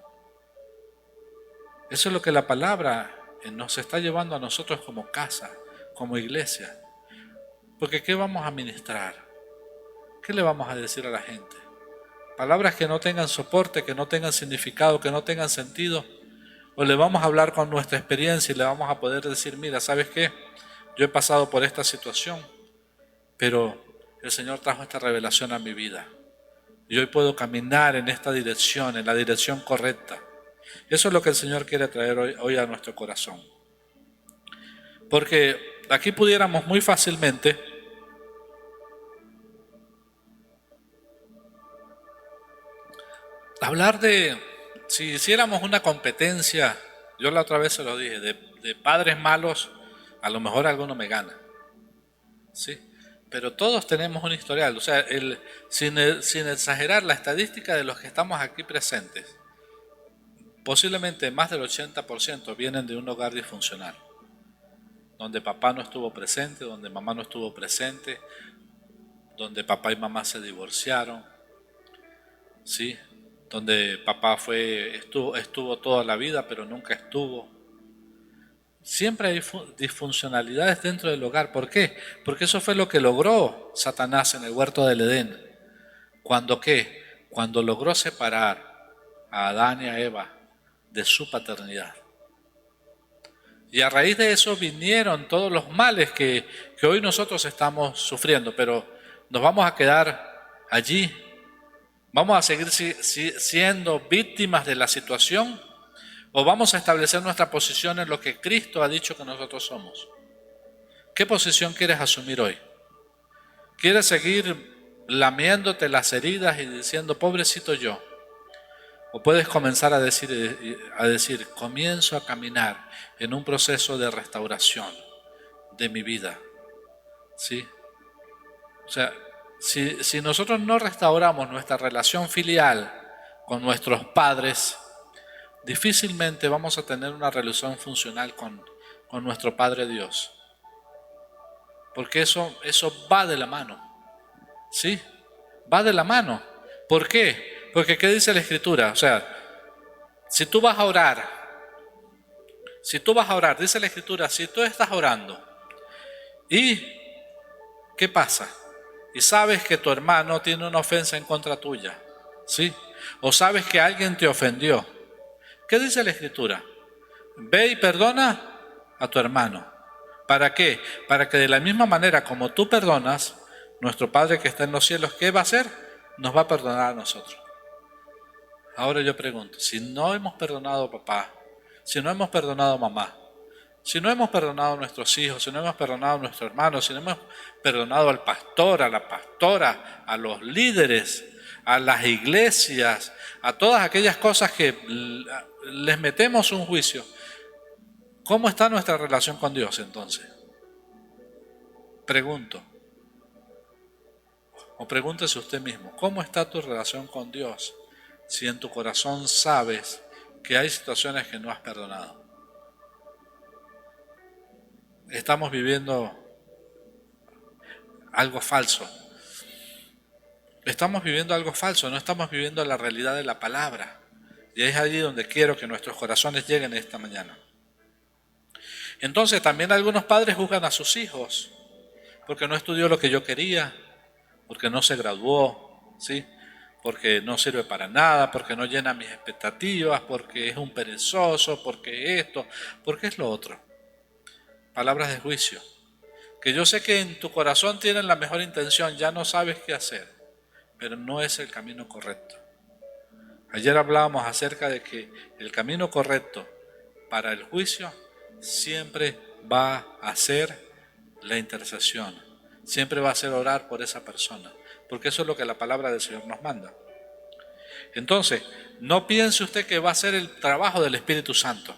Eso es lo que la palabra nos está llevando a nosotros como casa, como iglesia. Porque ¿qué vamos a ministrar? ¿Qué le vamos a decir a la gente? Palabras que no tengan soporte, que no tengan significado, que no tengan sentido. O le vamos a hablar con nuestra experiencia y le vamos a poder decir, mira, ¿sabes qué? Yo he pasado por esta situación, pero el Señor trajo esta revelación a mi vida. Y hoy puedo caminar en esta dirección, en la dirección correcta. Eso es lo que el Señor quiere traer hoy a nuestro corazón. Porque aquí pudiéramos muy fácilmente hablar de, si hiciéramos una competencia, yo la otra vez se lo dije, de padres malos, a lo mejor alguno me gana. ¿Sí? Pero todos tenemos un historial, o sea, sin exagerar la estadística de los que estamos aquí presentes, posiblemente más del 80% vienen de un hogar disfuncional, donde papá no estuvo presente, donde mamá no estuvo presente, donde papá y mamá se divorciaron, ¿sí? Donde papá estuvo toda la vida, pero nunca estuvo. Siempre hay disfuncionalidades dentro del hogar. ¿Por qué? Porque eso fue lo que logró Satanás en el huerto del Edén. ¿Cuándo qué? Cuando logró separar a Adán y a Eva de su paternidad. Y a raíz de eso vinieron todos los males que hoy nosotros estamos sufriendo, pero nos vamos a quedar allí. ¿Vamos a seguir siendo víctimas de la situación? ¿O vamos a establecer nuestra posición en lo que Cristo ha dicho que nosotros somos? ¿Qué posición quieres asumir hoy? ¿Quieres seguir lamiéndote las heridas y diciendo, pobrecito yo? ¿O puedes comenzar a decir, comienzo a caminar en un proceso de restauración de mi vida? ¿Sí? O sea, si nosotros no restauramos nuestra relación filial con nuestros padres, difícilmente vamos a tener una relación funcional con nuestro Padre Dios. Porque eso va de la mano. ¿Sí? Va de la mano. ¿Por qué? Porque ¿qué dice la Escritura? O sea, si tú vas a orar, dice la Escritura, si tú estás orando y ¿qué pasa? Y sabes que tu hermano tiene una ofensa en contra tuya, ¿sí? O sabes que alguien te ofendió. ¿Qué dice la Escritura? Ve y perdona a tu hermano. ¿Para qué? Para que de la misma manera como tú perdonas, nuestro Padre que está en los cielos, ¿qué va a hacer? Nos va a perdonar a nosotros. Ahora yo pregunto, si no hemos perdonado a papá, si no hemos perdonado a mamá, si no hemos perdonado a nuestros hijos, si no hemos perdonado a nuestros hermanos, si no hemos perdonado al pastor, a la pastora, a los líderes, a las iglesias, a todas aquellas cosas que les metemos un juicio, ¿cómo está nuestra relación con Dios entonces? Pregunto. O pregúntese usted mismo, ¿cómo está tu relación con Dios si en tu corazón sabes que hay situaciones que no has perdonado? Estamos viviendo algo falso. Estamos viviendo algo falso, no estamos viviendo la realidad de la palabra. Y es allí donde quiero que nuestros corazones lleguen esta mañana. Entonces también algunos padres juzgan a sus hijos porque no estudió lo que yo quería, porque no se graduó, ¿sí? Porque no sirve para nada, porque no llena mis expectativas, porque es un perezoso, porque esto, porque es lo otro. Palabras de juicio. Que yo sé que en tu corazón tienen la mejor intención, ya no sabes qué hacer, pero no es el camino correcto. Ayer hablábamos acerca de que el camino correcto para el juicio siempre va a ser la intercesión, siempre va a ser orar por esa persona, porque eso es lo que la palabra del Señor nos manda. Entonces, no piense usted que va a ser el trabajo del Espíritu Santo,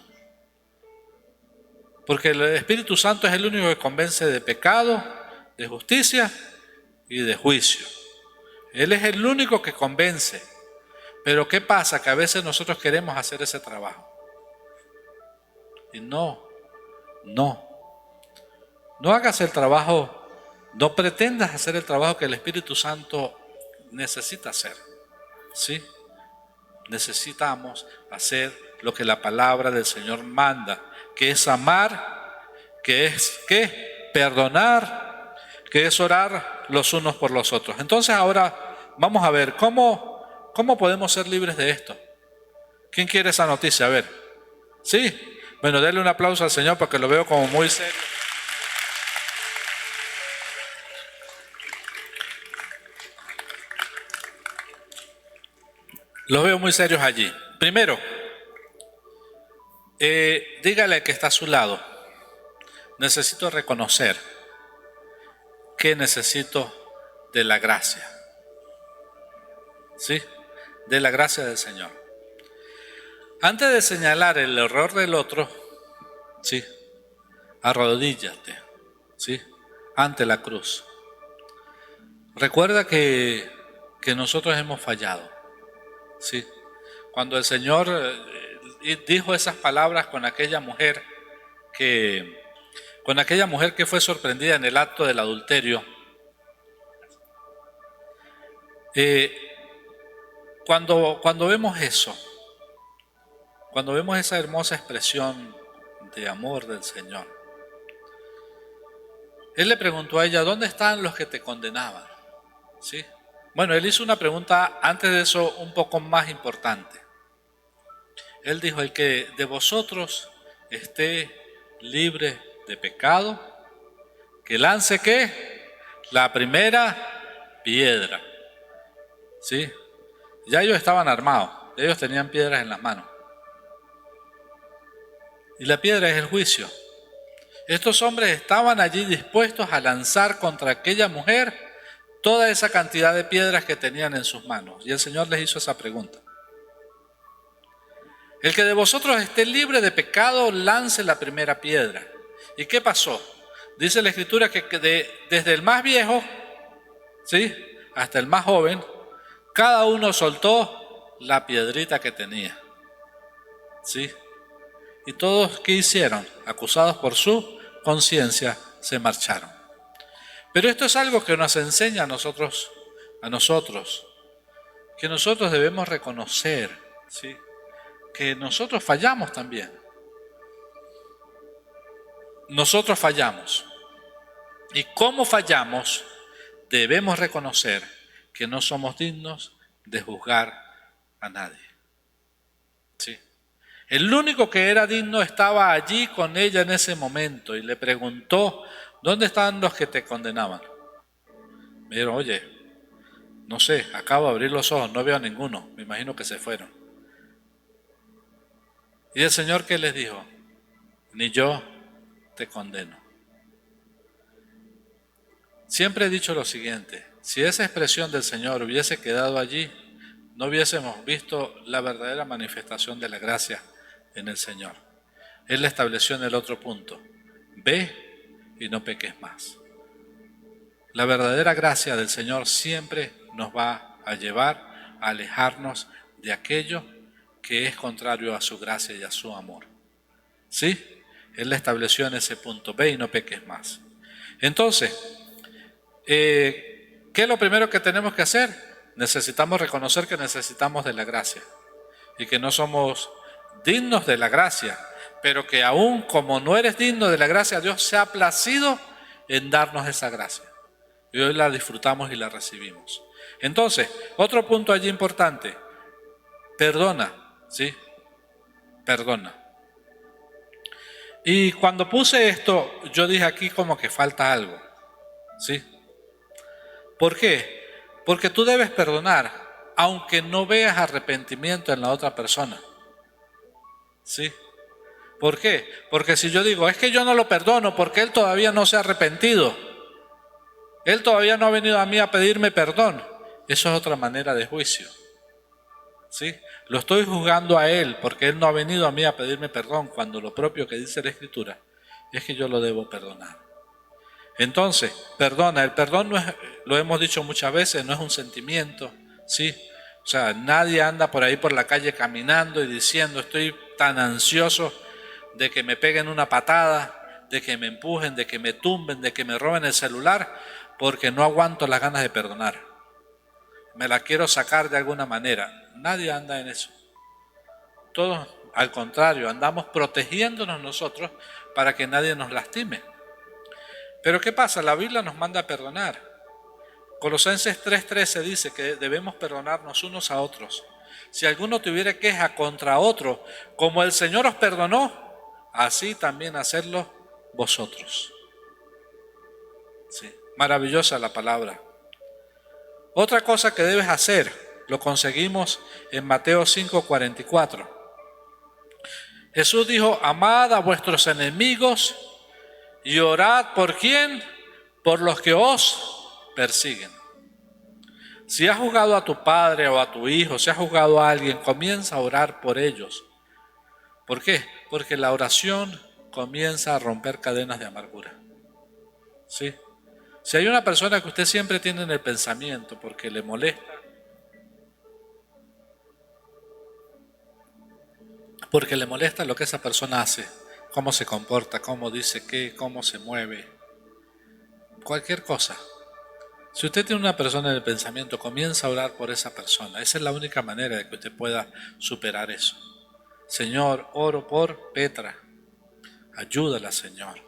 porque el Espíritu Santo es el único que convence de pecado, de justicia y de juicio. Él es el único que convence. Pero ¿qué pasa? Que a veces nosotros queremos hacer ese trabajo. Y no hagas el trabajo, no pretendas hacer el trabajo que el Espíritu Santo necesita hacer. ¿Sí? Necesitamos hacer lo que la palabra del Señor manda, que es amar, que es ¿qué? Perdonar, que es orar los unos por los otros. Entonces ahora vamos a ver ¿cómo podemos ser libres de esto? ¿Quién quiere esa noticia? A ver, Sí. Bueno, denle un aplauso al Señor porque lo veo como muy serio. Los veo muy serios allí. Primero, dígale que está a su lado. Necesito reconocer que necesito de la gracia. ¿Sí? De la gracia del Señor. Antes de señalar el error del otro, ¿sí? Arrodíllate, ¿sí? Ante la cruz. Recuerda que nosotros hemos fallado, ¿sí? Cuando el Señor dijo esas palabras con aquella mujer que fue sorprendida en el acto del adulterio, cuando vemos eso, cuando vemos esa hermosa expresión de amor del Señor, Él le preguntó a ella, ¿dónde están los que te condenaban? ¿Sí? Bueno, Él hizo una pregunta antes de eso un poco más importante. Él dijo, el que de vosotros esté libre de pecado, que lance ¿qué? La primera piedra. ¿Sí? Ya ellos estaban armados, ellos tenían piedras en las manos. Y la piedra es el juicio. Estos hombres estaban allí dispuestos a lanzar contra aquella mujer toda esa cantidad de piedras que tenían en sus manos. Y el Señor les hizo esa pregunta. El que de vosotros esté libre de pecado, lance la primera piedra. ¿Y qué pasó? Dice la Escritura que desde el más viejo, ¿sí?, hasta el más joven, cada uno soltó la piedrita que tenía. ¿Sí? Y todos, ¿qué hicieron? Acusados por su conciencia, se marcharon. Pero esto es algo que nos enseña a nosotros, que nosotros debemos reconocer, ¿sí?, que nosotros fallamos también. Nosotros fallamos. Y como fallamos, debemos reconocer que no somos dignos de juzgar a nadie. ¿Sí? El único que era digno estaba allí con ella en ese momento y le preguntó, ¿dónde están los que te condenaban? Me dijeron, oye, no sé, acabo de abrir los ojos, no veo a ninguno, me imagino que se fueron. Y el Señor, ¿qué les dijo? Ni yo te condeno. Siempre he dicho lo siguiente, si esa expresión del Señor hubiese quedado allí, no hubiésemos visto la verdadera manifestación de la gracia en el Señor. Él la estableció en el otro punto, ve y no peques más. La verdadera gracia del Señor siempre nos va a llevar a alejarnos de aquello que es contrario a su gracia y a su amor. ¿Sí? Él la estableció en ese punto, ve y no peques más. Entonces, ¿qué es lo primero que tenemos que hacer? Necesitamos reconocer que necesitamos de la gracia y que no somos dignos de la gracia, pero que aún como no eres digno de la gracia, Dios se ha placido en darnos esa gracia. Y hoy la disfrutamos y la recibimos. Entonces, otro punto allí importante, perdona, ¿sí? Perdona. Y cuando puse esto, yo dije aquí como que falta algo, ¿sí? ¿Por qué? Porque tú debes perdonar, aunque no veas arrepentimiento en la otra persona, ¿sí? ¿Por qué? Porque si yo digo, es que yo no lo perdono porque él todavía no se ha arrepentido, él todavía no ha venido a mí a pedirme perdón, eso es otra manera de juicio, ¿sí? Lo estoy juzgando a él porque él no ha venido a mí a pedirme perdón, cuando lo propio que dice la Escritura es que yo lo debo perdonar. Entonces, perdona, el perdón no es, lo hemos dicho muchas veces, no es un sentimiento, ¿sí? O sea, nadie anda por ahí por la calle caminando y diciendo, estoy tan ansioso de que me peguen una patada, de que me empujen, de que me tumben, de que me roben el celular, porque no aguanto las ganas de perdonar. Me la quiero sacar de alguna manera. Nadie anda en eso. Todos, al contrario, andamos protegiéndonos nosotros para que nadie nos lastime. Pero ¿qué pasa? La Biblia nos manda a perdonar. Colosenses 3:13 dice que debemos perdonarnos unos a otros, Si alguno tuviera queja contra otro, como el Señor os perdonó, así también hacedlo vosotros. Sí, maravillosa la palabra. Otra cosa que debes hacer, lo conseguimos en Mateo 5:44. Jesús dijo, amad a vuestros enemigos y orad ¿por quién? Por los que os persiguen. Si has juzgado a tu padre o a tu hijo, si has juzgado a alguien, comienza a orar por ellos. ¿Por qué? Porque la oración comienza a romper cadenas de amargura. ¿Sí? Si hay una persona que usted siempre tiene en el pensamiento porque le molesta, lo que esa persona hace, cómo se comporta, cómo dice qué, cómo se mueve, cualquier cosa. Si usted tiene una persona en el pensamiento, comienza a orar por esa persona. Esa es la única manera de que usted pueda superar eso. Señor, oro por Petra. Ayúdala, Señor.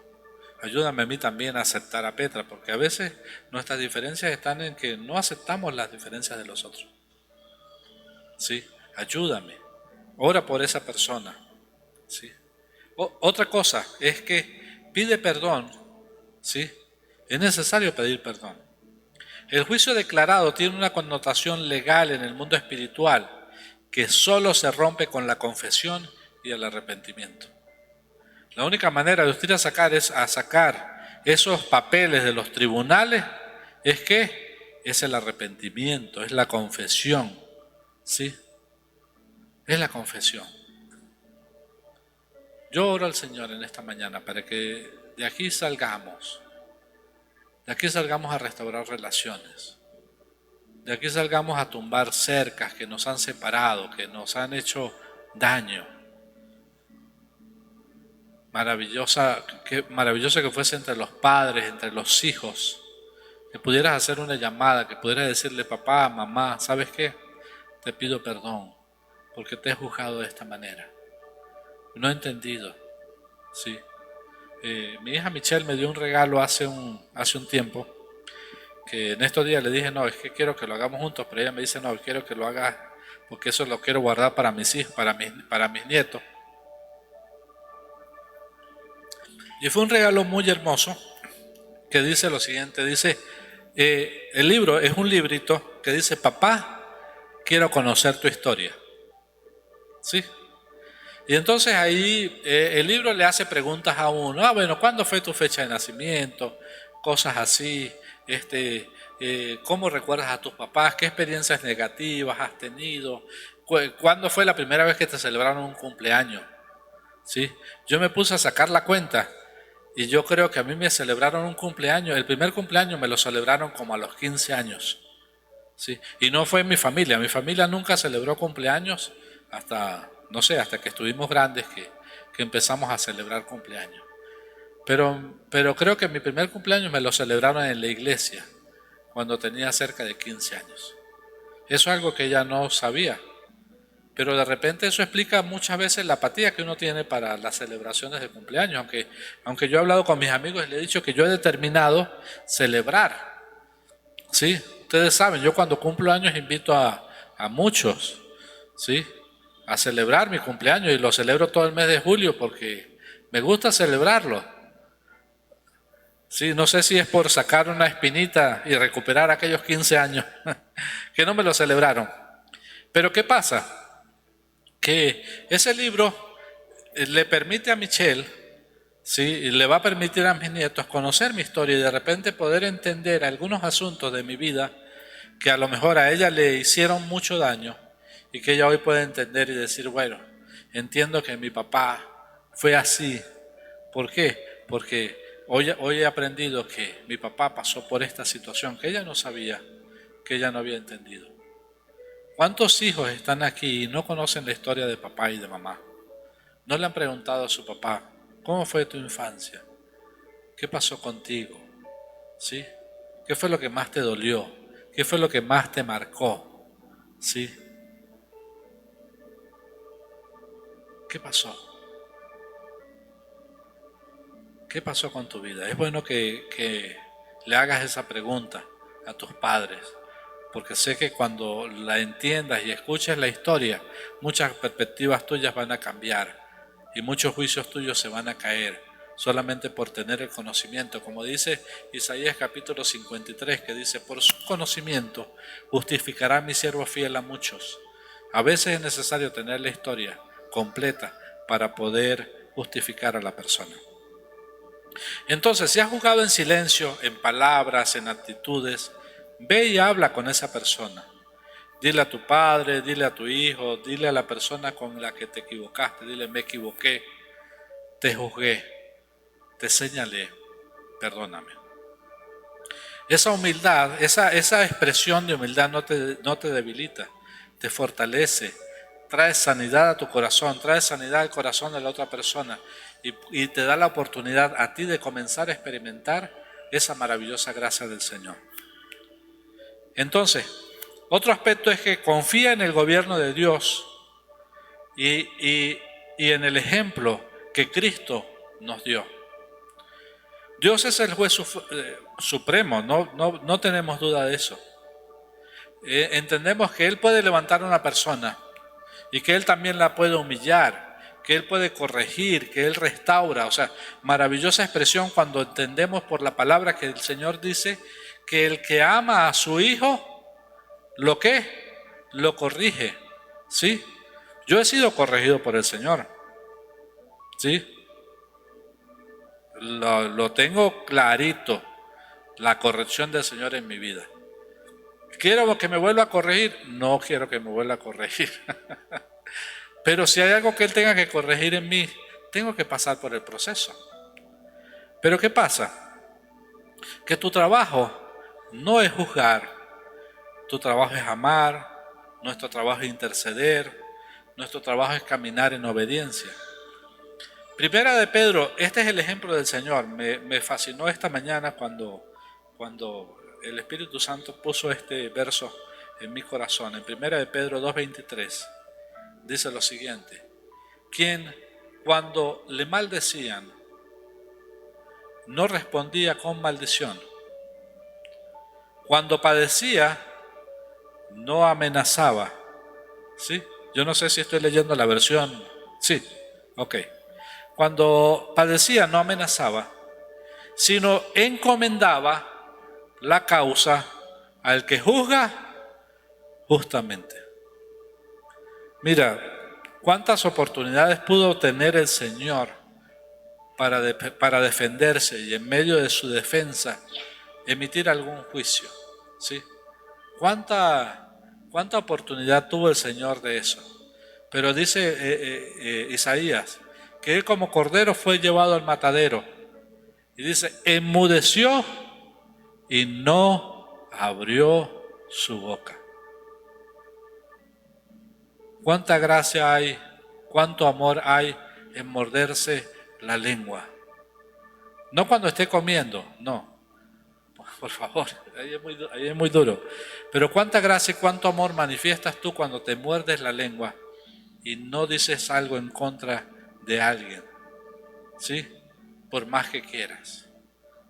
Ayúdame a mí también a aceptar a Petra, porque a veces nuestras diferencias están en que no aceptamos las diferencias de los otros. ¿Sí? Ayúdame. Ora por esa persona. ¿Sí? Otra cosa es que pide perdón. ¿Sí? Es necesario pedir perdón. El juicio declarado tiene una connotación legal en el mundo espiritual que solo se rompe con la confesión y el arrepentimiento. La única manera de usted sacar esos papeles de los tribunales es el arrepentimiento, es la confesión. ¿Sí? Es la confesión. Yo oro al Señor en esta mañana para que de aquí salgamos a restaurar relaciones. De aquí salgamos a tumbar cercas que nos han separado, que nos han hecho daño. Maravilloso que fuese entre los padres, entre los hijos, que pudieras hacer una llamada, que pudieras decirle, papá, mamá, ¿sabes qué? Te pido perdón porque te he juzgado de esta manera. No he entendido. Sí. Mi hija Michelle me dio un regalo hace un tiempo, que en estos días le dije, no, es que quiero que lo hagamos juntos, pero ella me dice, no, quiero que lo hagas porque eso lo quiero guardar para mis hijos, para mis nietos. Y fue un regalo muy hermoso que dice lo siguiente, dice, el libro es un librito que dice, papá, quiero conocer tu historia. ¿Sí? Y entonces ahí el libro le hace preguntas a uno, bueno, ¿cuándo fue tu fecha de nacimiento? Cosas así, ¿cómo recuerdas a tus papás? ¿Qué experiencias negativas has tenido? ¿Cuándo fue la primera vez que te celebraron un cumpleaños? ¿Sí? Yo me puse a sacar la cuenta y yo creo que a mí me celebraron un cumpleaños, el primer cumpleaños me lo celebraron como a los 15 años. ¿Sí? Y no fue en mi familia nunca celebró cumpleaños hasta que estuvimos grandes que empezamos a celebrar cumpleaños. Pero creo que mi primer cumpleaños me lo celebraron en la iglesia, cuando tenía cerca de 15 años. Eso es algo que ella no sabía. Pero de repente eso explica muchas veces la apatía que uno tiene para las celebraciones de cumpleaños. Aunque yo he hablado con mis amigos y les he dicho que yo he determinado celebrar. ¿Sí? Ustedes saben, yo cuando cumplo años invito a muchos, ¿sí? A celebrar mi cumpleaños y lo celebro todo el mes de julio porque me gusta celebrarlo. Sí, no sé si es por sacar una espinita y recuperar aquellos 15 años que no me lo celebraron. Pero ¿qué pasa? Que ese libro le permite a Michelle, ¿sí? Y le va a permitir a mis nietos conocer mi historia y de repente poder entender algunos asuntos de mi vida que a lo mejor a ella le hicieron mucho daño y que ella hoy puede entender y decir, bueno, entiendo que mi papá fue así. ¿Por qué? Porque hoy he aprendido que mi papá pasó por esta situación que ella no sabía, que ella no había entendido. ¿Cuántos hijos están aquí y no conocen la historia de papá y de mamá? No le han preguntado a su papá, ¿cómo fue tu infancia? ¿Qué pasó contigo? ¿Sí? ¿Qué fue lo que más te dolió? ¿Qué fue lo que más te marcó? ¿Sí? ¿Qué pasó? ¿Qué pasó con tu vida? Es bueno que le hagas esa pregunta a tus padres. porque sé que cuando la entiendas y escuches la historia, muchas perspectivas tuyas van a cambiar y muchos juicios tuyos se van a caer solamente por tener el conocimiento, como dice Isaías capítulo 53, que dice: por su conocimiento justificará mi siervo fiel a muchos. A veces es necesario tener la historia completa para poder justificar a la persona. Entonces, si has juzgado en silencio, en palabras, en actitudes, ve y habla con esa persona. Dile a tu padre, dile a tu hijo, dile a la persona con la que te equivocaste, dile: me equivoqué, te juzgué, te señalé, perdóname. Esa humildad, esa expresión de humildad no te debilita, te fortalece, trae sanidad a tu corazón, trae sanidad al corazón de la otra persona y te da la oportunidad a ti de comenzar a experimentar esa maravillosa gracia del Señor. Entonces, otro aspecto es que confía en el gobierno de Dios y en el ejemplo que Cristo nos dio. Dios es el juez supremo, no tenemos duda de eso. Entendemos que Él puede levantar a una persona y que Él también la puede humillar, que Él puede corregir, que Él restaura. O sea, maravillosa expresión cuando entendemos por la palabra que el Señor dice que el que ama a su hijo, ¿lo qué? Lo corrige, ¿sí? Yo he sido corregido por el Señor, ¿sí? Lo tengo clarito, la corrección del Señor en mi vida. ¿Quiero que me vuelva a corregir? No quiero que me vuelva a corregir. Pero si hay algo que Él tenga que corregir en mí, tengo que pasar por el proceso. Pero ¿qué pasa? Que tu trabajo no es juzgar, tu trabajo es amar, nuestro trabajo es interceder, nuestro trabajo es caminar en obediencia. Primera de Pedro, este es el ejemplo del Señor. Me fascinó esta mañana cuando el Espíritu Santo puso este verso en mi corazón. En Primera de Pedro 2:23 dice lo siguiente: quien cuando le maldecían no respondía con maldición, cuando padecía no amenazaba. ¿Sí? Yo no sé si estoy leyendo la versión. Sí, ok. Cuando padecía no amenazaba, sino encomendaba la causa al que juzga justamente. Mira, cuántas oportunidades pudo tener el Señor para defenderse y en medio de su defensa emitir algún juicio, ¿sí? ¿Cuánta oportunidad tuvo el Señor de eso? Pero dice Isaías que Él como cordero fue llevado al matadero. Y dice, enmudeció y no abrió su boca. ¿Cuánta gracia hay, cuánto amor hay en morderse la lengua? No cuando esté comiendo, no. Por favor, ahí es muy duro. Pero cuánta gracia y cuánto amor manifiestas tú cuando te muerdes la lengua y no dices algo en contra de alguien, ¿sí? Por más que quieras,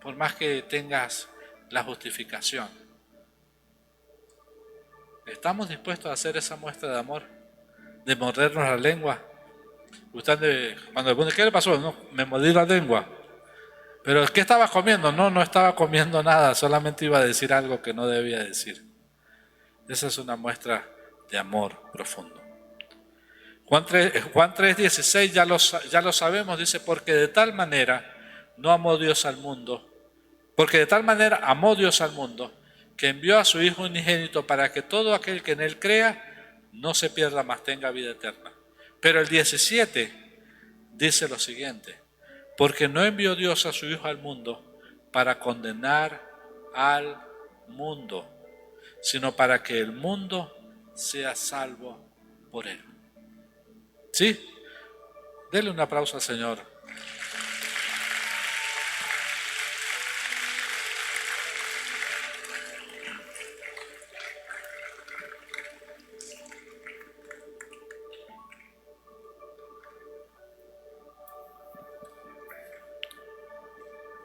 por más que tengas la justificación. ¿Estamos dispuestos a hacer esa muestra de amor? De mordernos la lengua. Usted, cuando le pone, ¿qué le pasó? No, me mordí la lengua. ¿Pero qué estaba comiendo? No estaba comiendo nada, solamente iba a decir algo que no debía decir. Esa es una muestra de amor profundo. Juan 3:16 ya lo sabemos, dice, porque de tal manera amó Dios al mundo, que envió a su Hijo unigénito para que todo aquel que en Él crea no se pierda, mas tenga vida eterna. Pero el 17 dice lo siguiente: porque no envió Dios a su Hijo al mundo para condenar al mundo, sino para que el mundo sea salvo por Él. ¿Sí? Denle un aplauso al Señor.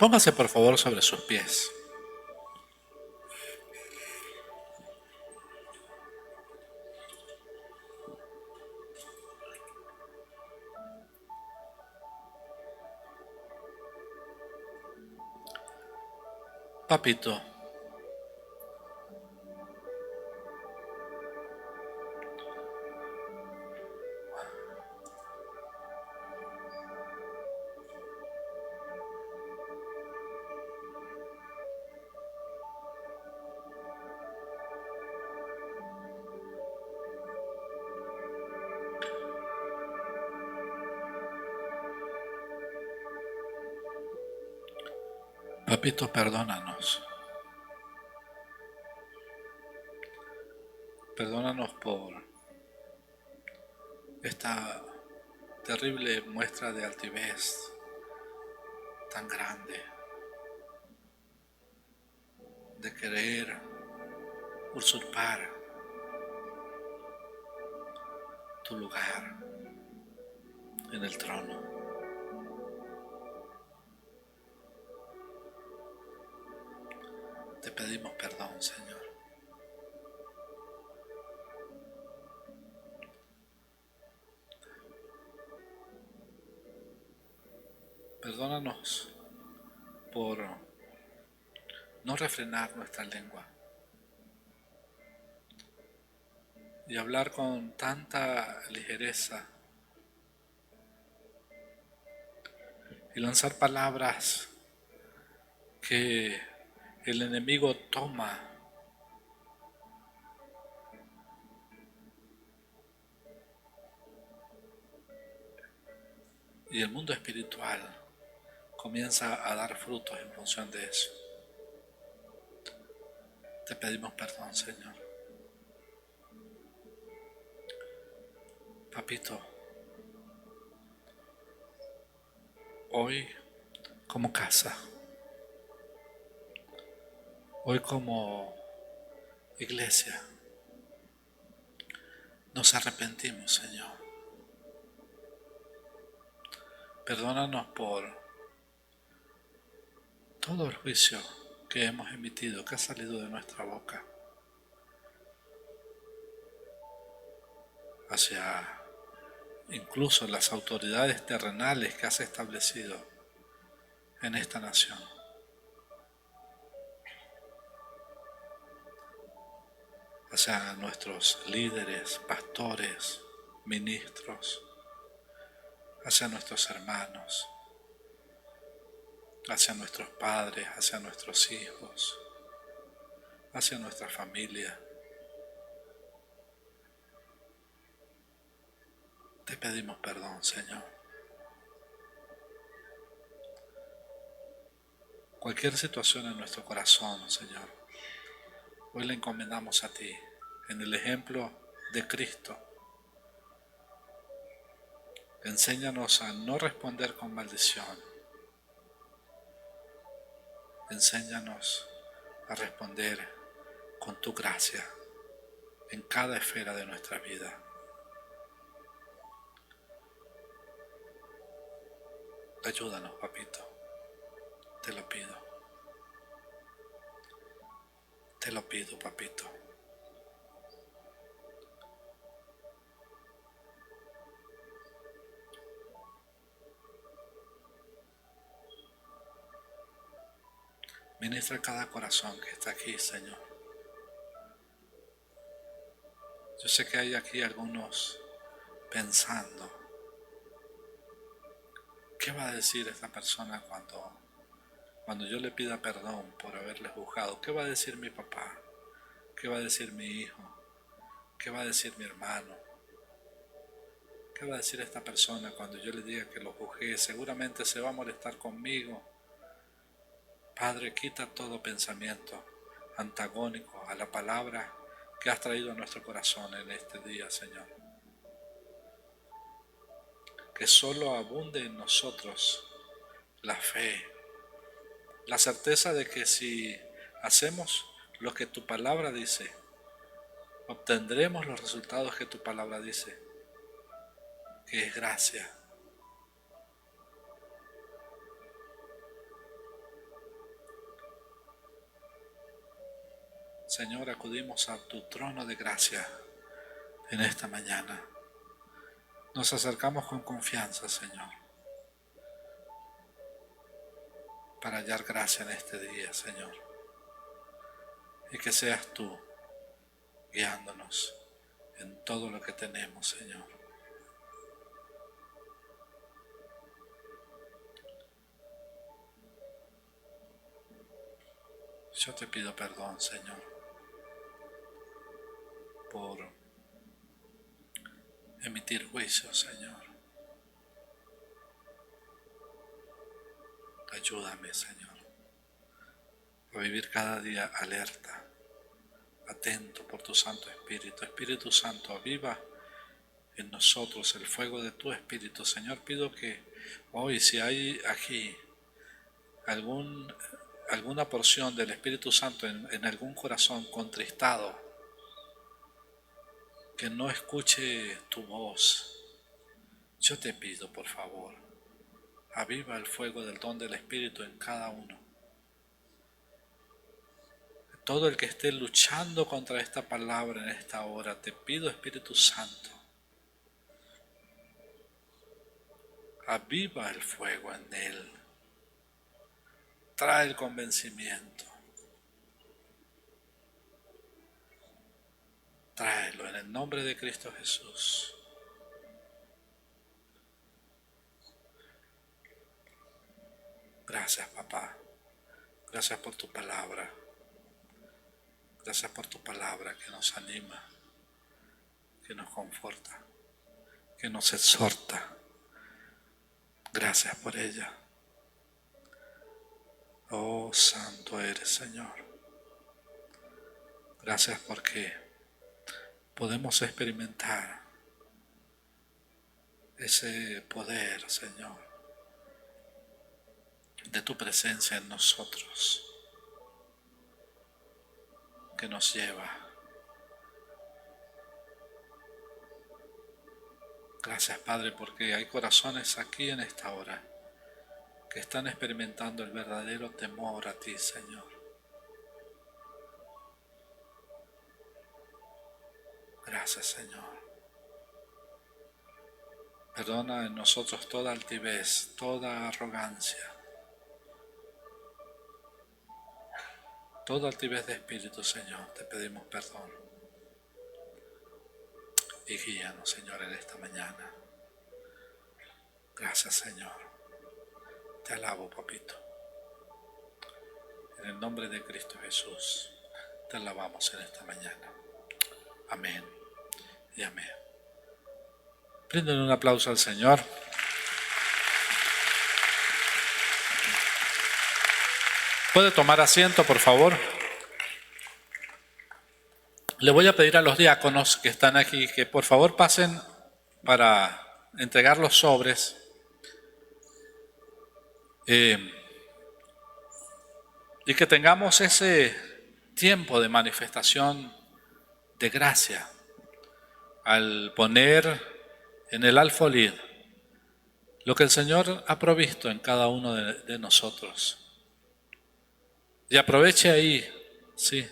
Póngase por favor sobre sus pies. Papito, papito, perdónanos. Perdónanos por esta terrible muestra de altivez tan grande, de querer usurpar tu lugar en el trono. Te pedimos perdón, Señor. Perdónanos por no refrenar nuestra lengua y hablar con tanta ligereza y lanzar palabras que el enemigo toma y el mundo espiritual comienza a dar frutos en función de eso. Te pedimos perdón, Señor. Papito, hoy como casa, hoy como iglesia, nos arrepentimos, Señor. Perdónanos por todo el juicio que hemos emitido, que ha salido de nuestra boca hacia incluso las autoridades terrenales que has establecido en esta nación. Hacia nuestros líderes, pastores, ministros, hacia nuestros hermanos, hacia nuestros padres, hacia nuestros hijos, hacia nuestra familia. Te pedimos perdón, Señor. Cualquier situación en nuestro corazón, Señor, hoy la encomendamos a ti, en el ejemplo de Cristo. Enséñanos a no responder con maldición. Enséñanos a responder con tu gracia en cada esfera de nuestra vida. Ayúdanos, papito. Te lo pido. Te lo pido, papito. Ministra cada corazón que está aquí, Señor. Yo sé que hay aquí algunos pensando, ¿qué va a decir esta persona cuando yo le pida perdón por haberle juzgado? ¿Qué va a decir mi papá? ¿Qué va a decir mi hijo? ¿Qué va a decir mi hermano? ¿Qué va a decir esta persona cuando yo le diga que lo juzgué? Seguramente se va a molestar conmigo. Padre, quita todo pensamiento antagónico a la palabra que has traído a nuestro corazón en este día, Señor. Que solo abunde en nosotros la fe, la certeza de que si hacemos lo que tu palabra dice, obtendremos los resultados que tu palabra dice, que es gracia. Señor, acudimos a tu trono de gracia en esta mañana. Nos acercamos con confianza, Señor, para hallar gracia en este día, Señor. y que seas tú guiándonos en todo lo que tenemos, Señor. Yo te pido perdón, Señor, por emitir juicios, Señor. Ayúdame, Señor, a vivir cada día alerta, atento por tu Santo Espíritu. Espíritu Santo, aviva en nosotros el fuego de tu Espíritu. Señor, pido que hoy, si hay aquí alguna porción del Espíritu Santo en algún corazón contristado, que no escuche tu voz, yo te pido, por favor, aviva el fuego del don del Espíritu en cada uno. Todo el que esté luchando contra esta palabra en esta hora, te pido, Espíritu Santo, aviva el fuego en él. Trae el convencimiento. Tráelo en el nombre de Cristo Jesús. Gracias, papá. Gracias por tu palabra. Gracias por tu palabra que nos anima, que nos conforta, que nos exhorta. Gracias por ella. Oh, santo eres, Señor. Gracias porque podemos experimentar ese poder, Señor, de tu presencia en nosotros, que nos lleva. Gracias, Padre, porque hay corazones aquí en esta hora que están experimentando el verdadero temor a ti, Señor. Gracias, Señor. Perdona en nosotros toda altivez, toda arrogancia, toda altivez de espíritu, Señor. Te pedimos perdón. Y guíanos, Señor, en esta mañana. Gracias, Señor. Te alabo, papito. En el nombre de Cristo Jesús, te alabamos en esta mañana. Amén y amén. Brinden un aplauso al Señor. ¿Puede tomar asiento, por favor? Le voy a pedir a los diáconos que están aquí que por favor pasen para entregar los sobres. Y que tengamos ese tiempo de manifestación de gracia al poner en el alfolí lo que el Señor ha provisto en cada uno de nosotros. Y aproveche ahí, sí,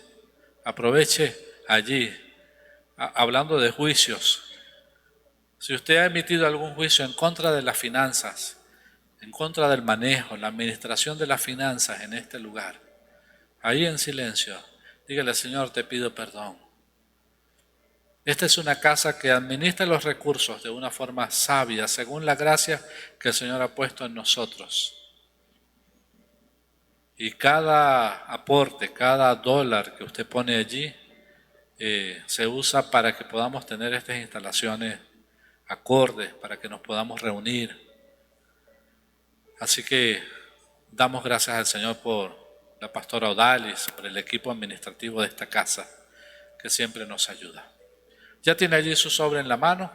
aproveche allí, hablando de juicios. Si usted ha emitido algún juicio en contra de las finanzas, en contra del manejo, la administración de las finanzas en este lugar, ahí en silencio, dígale: Señor, te pido perdón. Esta es una casa que administra los recursos de una forma sabia, según la gracia que el Señor ha puesto en nosotros. Y cada aporte, cada dólar que usted pone allí, se usa para que podamos tener estas instalaciones acordes, para que nos podamos reunir. Así que damos gracias al Señor por la pastora Odalis, por el equipo administrativo de esta casa, que siempre nos ayuda. ¿Ya tiene allí su sobre en la mano?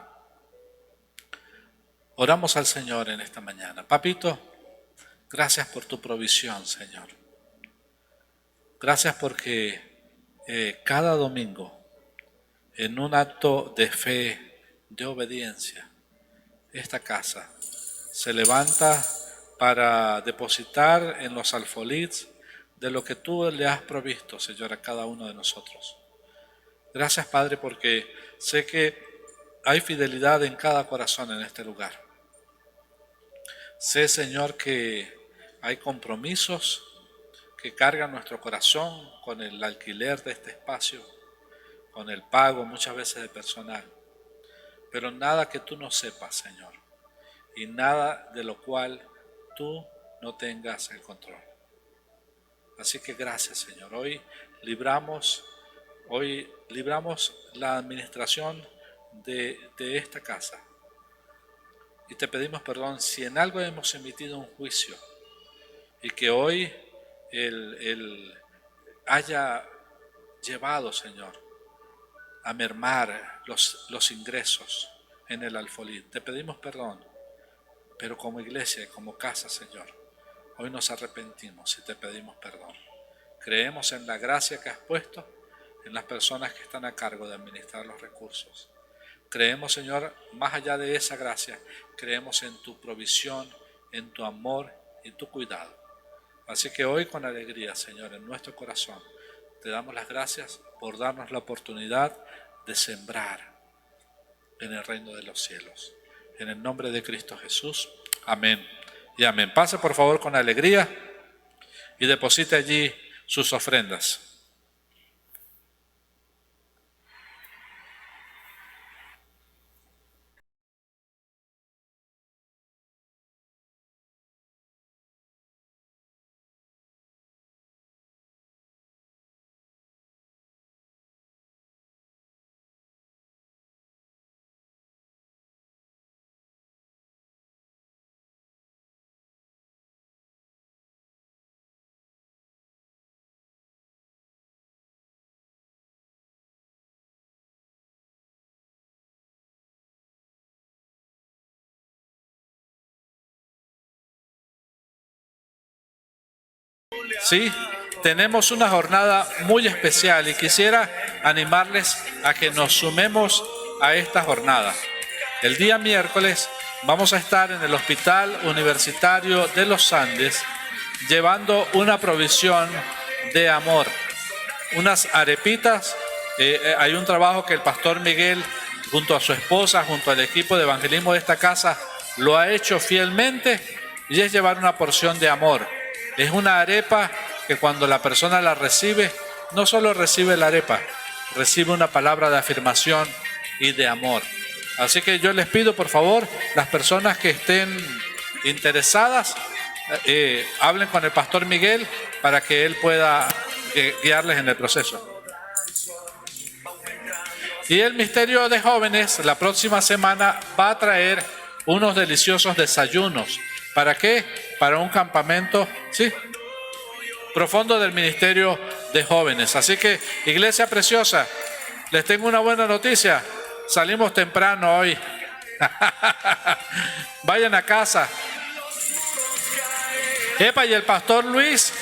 Oramos al Señor en esta mañana. Papito, gracias por tu provisión, Señor. Gracias porque cada domingo, en un acto de fe, de obediencia, esta casa se levanta para depositar en los alfolís de lo que tú le has provisto, Señor, a cada uno de nosotros. Gracias, Padre, porque sé que hay fidelidad en cada corazón en este lugar. Sé, Señor, que hay compromisos que cargan nuestro corazón con el alquiler de este espacio, con el pago muchas veces de personal. Pero nada que tú no sepas, Señor, y nada de lo cual tú no tengas el control. Así que gracias, Señor. Hoy libramos la administración de esta casa. Y te pedimos perdón si en algo hemos emitido un juicio y que hoy él haya llevado, Señor, a mermar los ingresos en el alfolí. Te pedimos perdón, pero como iglesia y como casa, Señor, hoy nos arrepentimos y te pedimos perdón. Creemos en la gracia que has puesto en las personas que están a cargo de administrar los recursos. Creemos, Señor, más allá de esa gracia, creemos en tu provisión, en tu amor y tu cuidado. Así que hoy con alegría, Señor, en nuestro corazón, te damos las gracias por darnos la oportunidad de sembrar en el reino de los cielos. En el nombre de Cristo Jesús. Amén y amén. Pase por favor con alegría y deposite allí sus ofrendas. Sí, tenemos una jornada muy especial y quisiera animarles a que nos sumemos a esta jornada. El día miércoles vamos a estar en el Hospital Universitario de los Andes llevando una provisión de amor, unas arepitas. Hay un trabajo que el pastor Miguel, junto a su esposa, junto al equipo de evangelismo de esta casa, lo ha hecho fielmente, y es llevar una porción de amor. Es una arepa que cuando la persona la recibe, no solo recibe la arepa, recibe una palabra de afirmación y de amor. Así que yo les pido, por favor, las personas que estén interesadas, hablen con el pastor Miguel para que él pueda guiarles en el proceso. Y el Ministerio de Jóvenes la próxima semana va a traer unos deliciosos desayunos. ¿Para qué? Para un campamento, sí, profundo del Ministerio de Jóvenes. Así que, iglesia preciosa, les tengo una buena noticia. Salimos temprano hoy. Vayan a casa. Epa, y el pastor Luis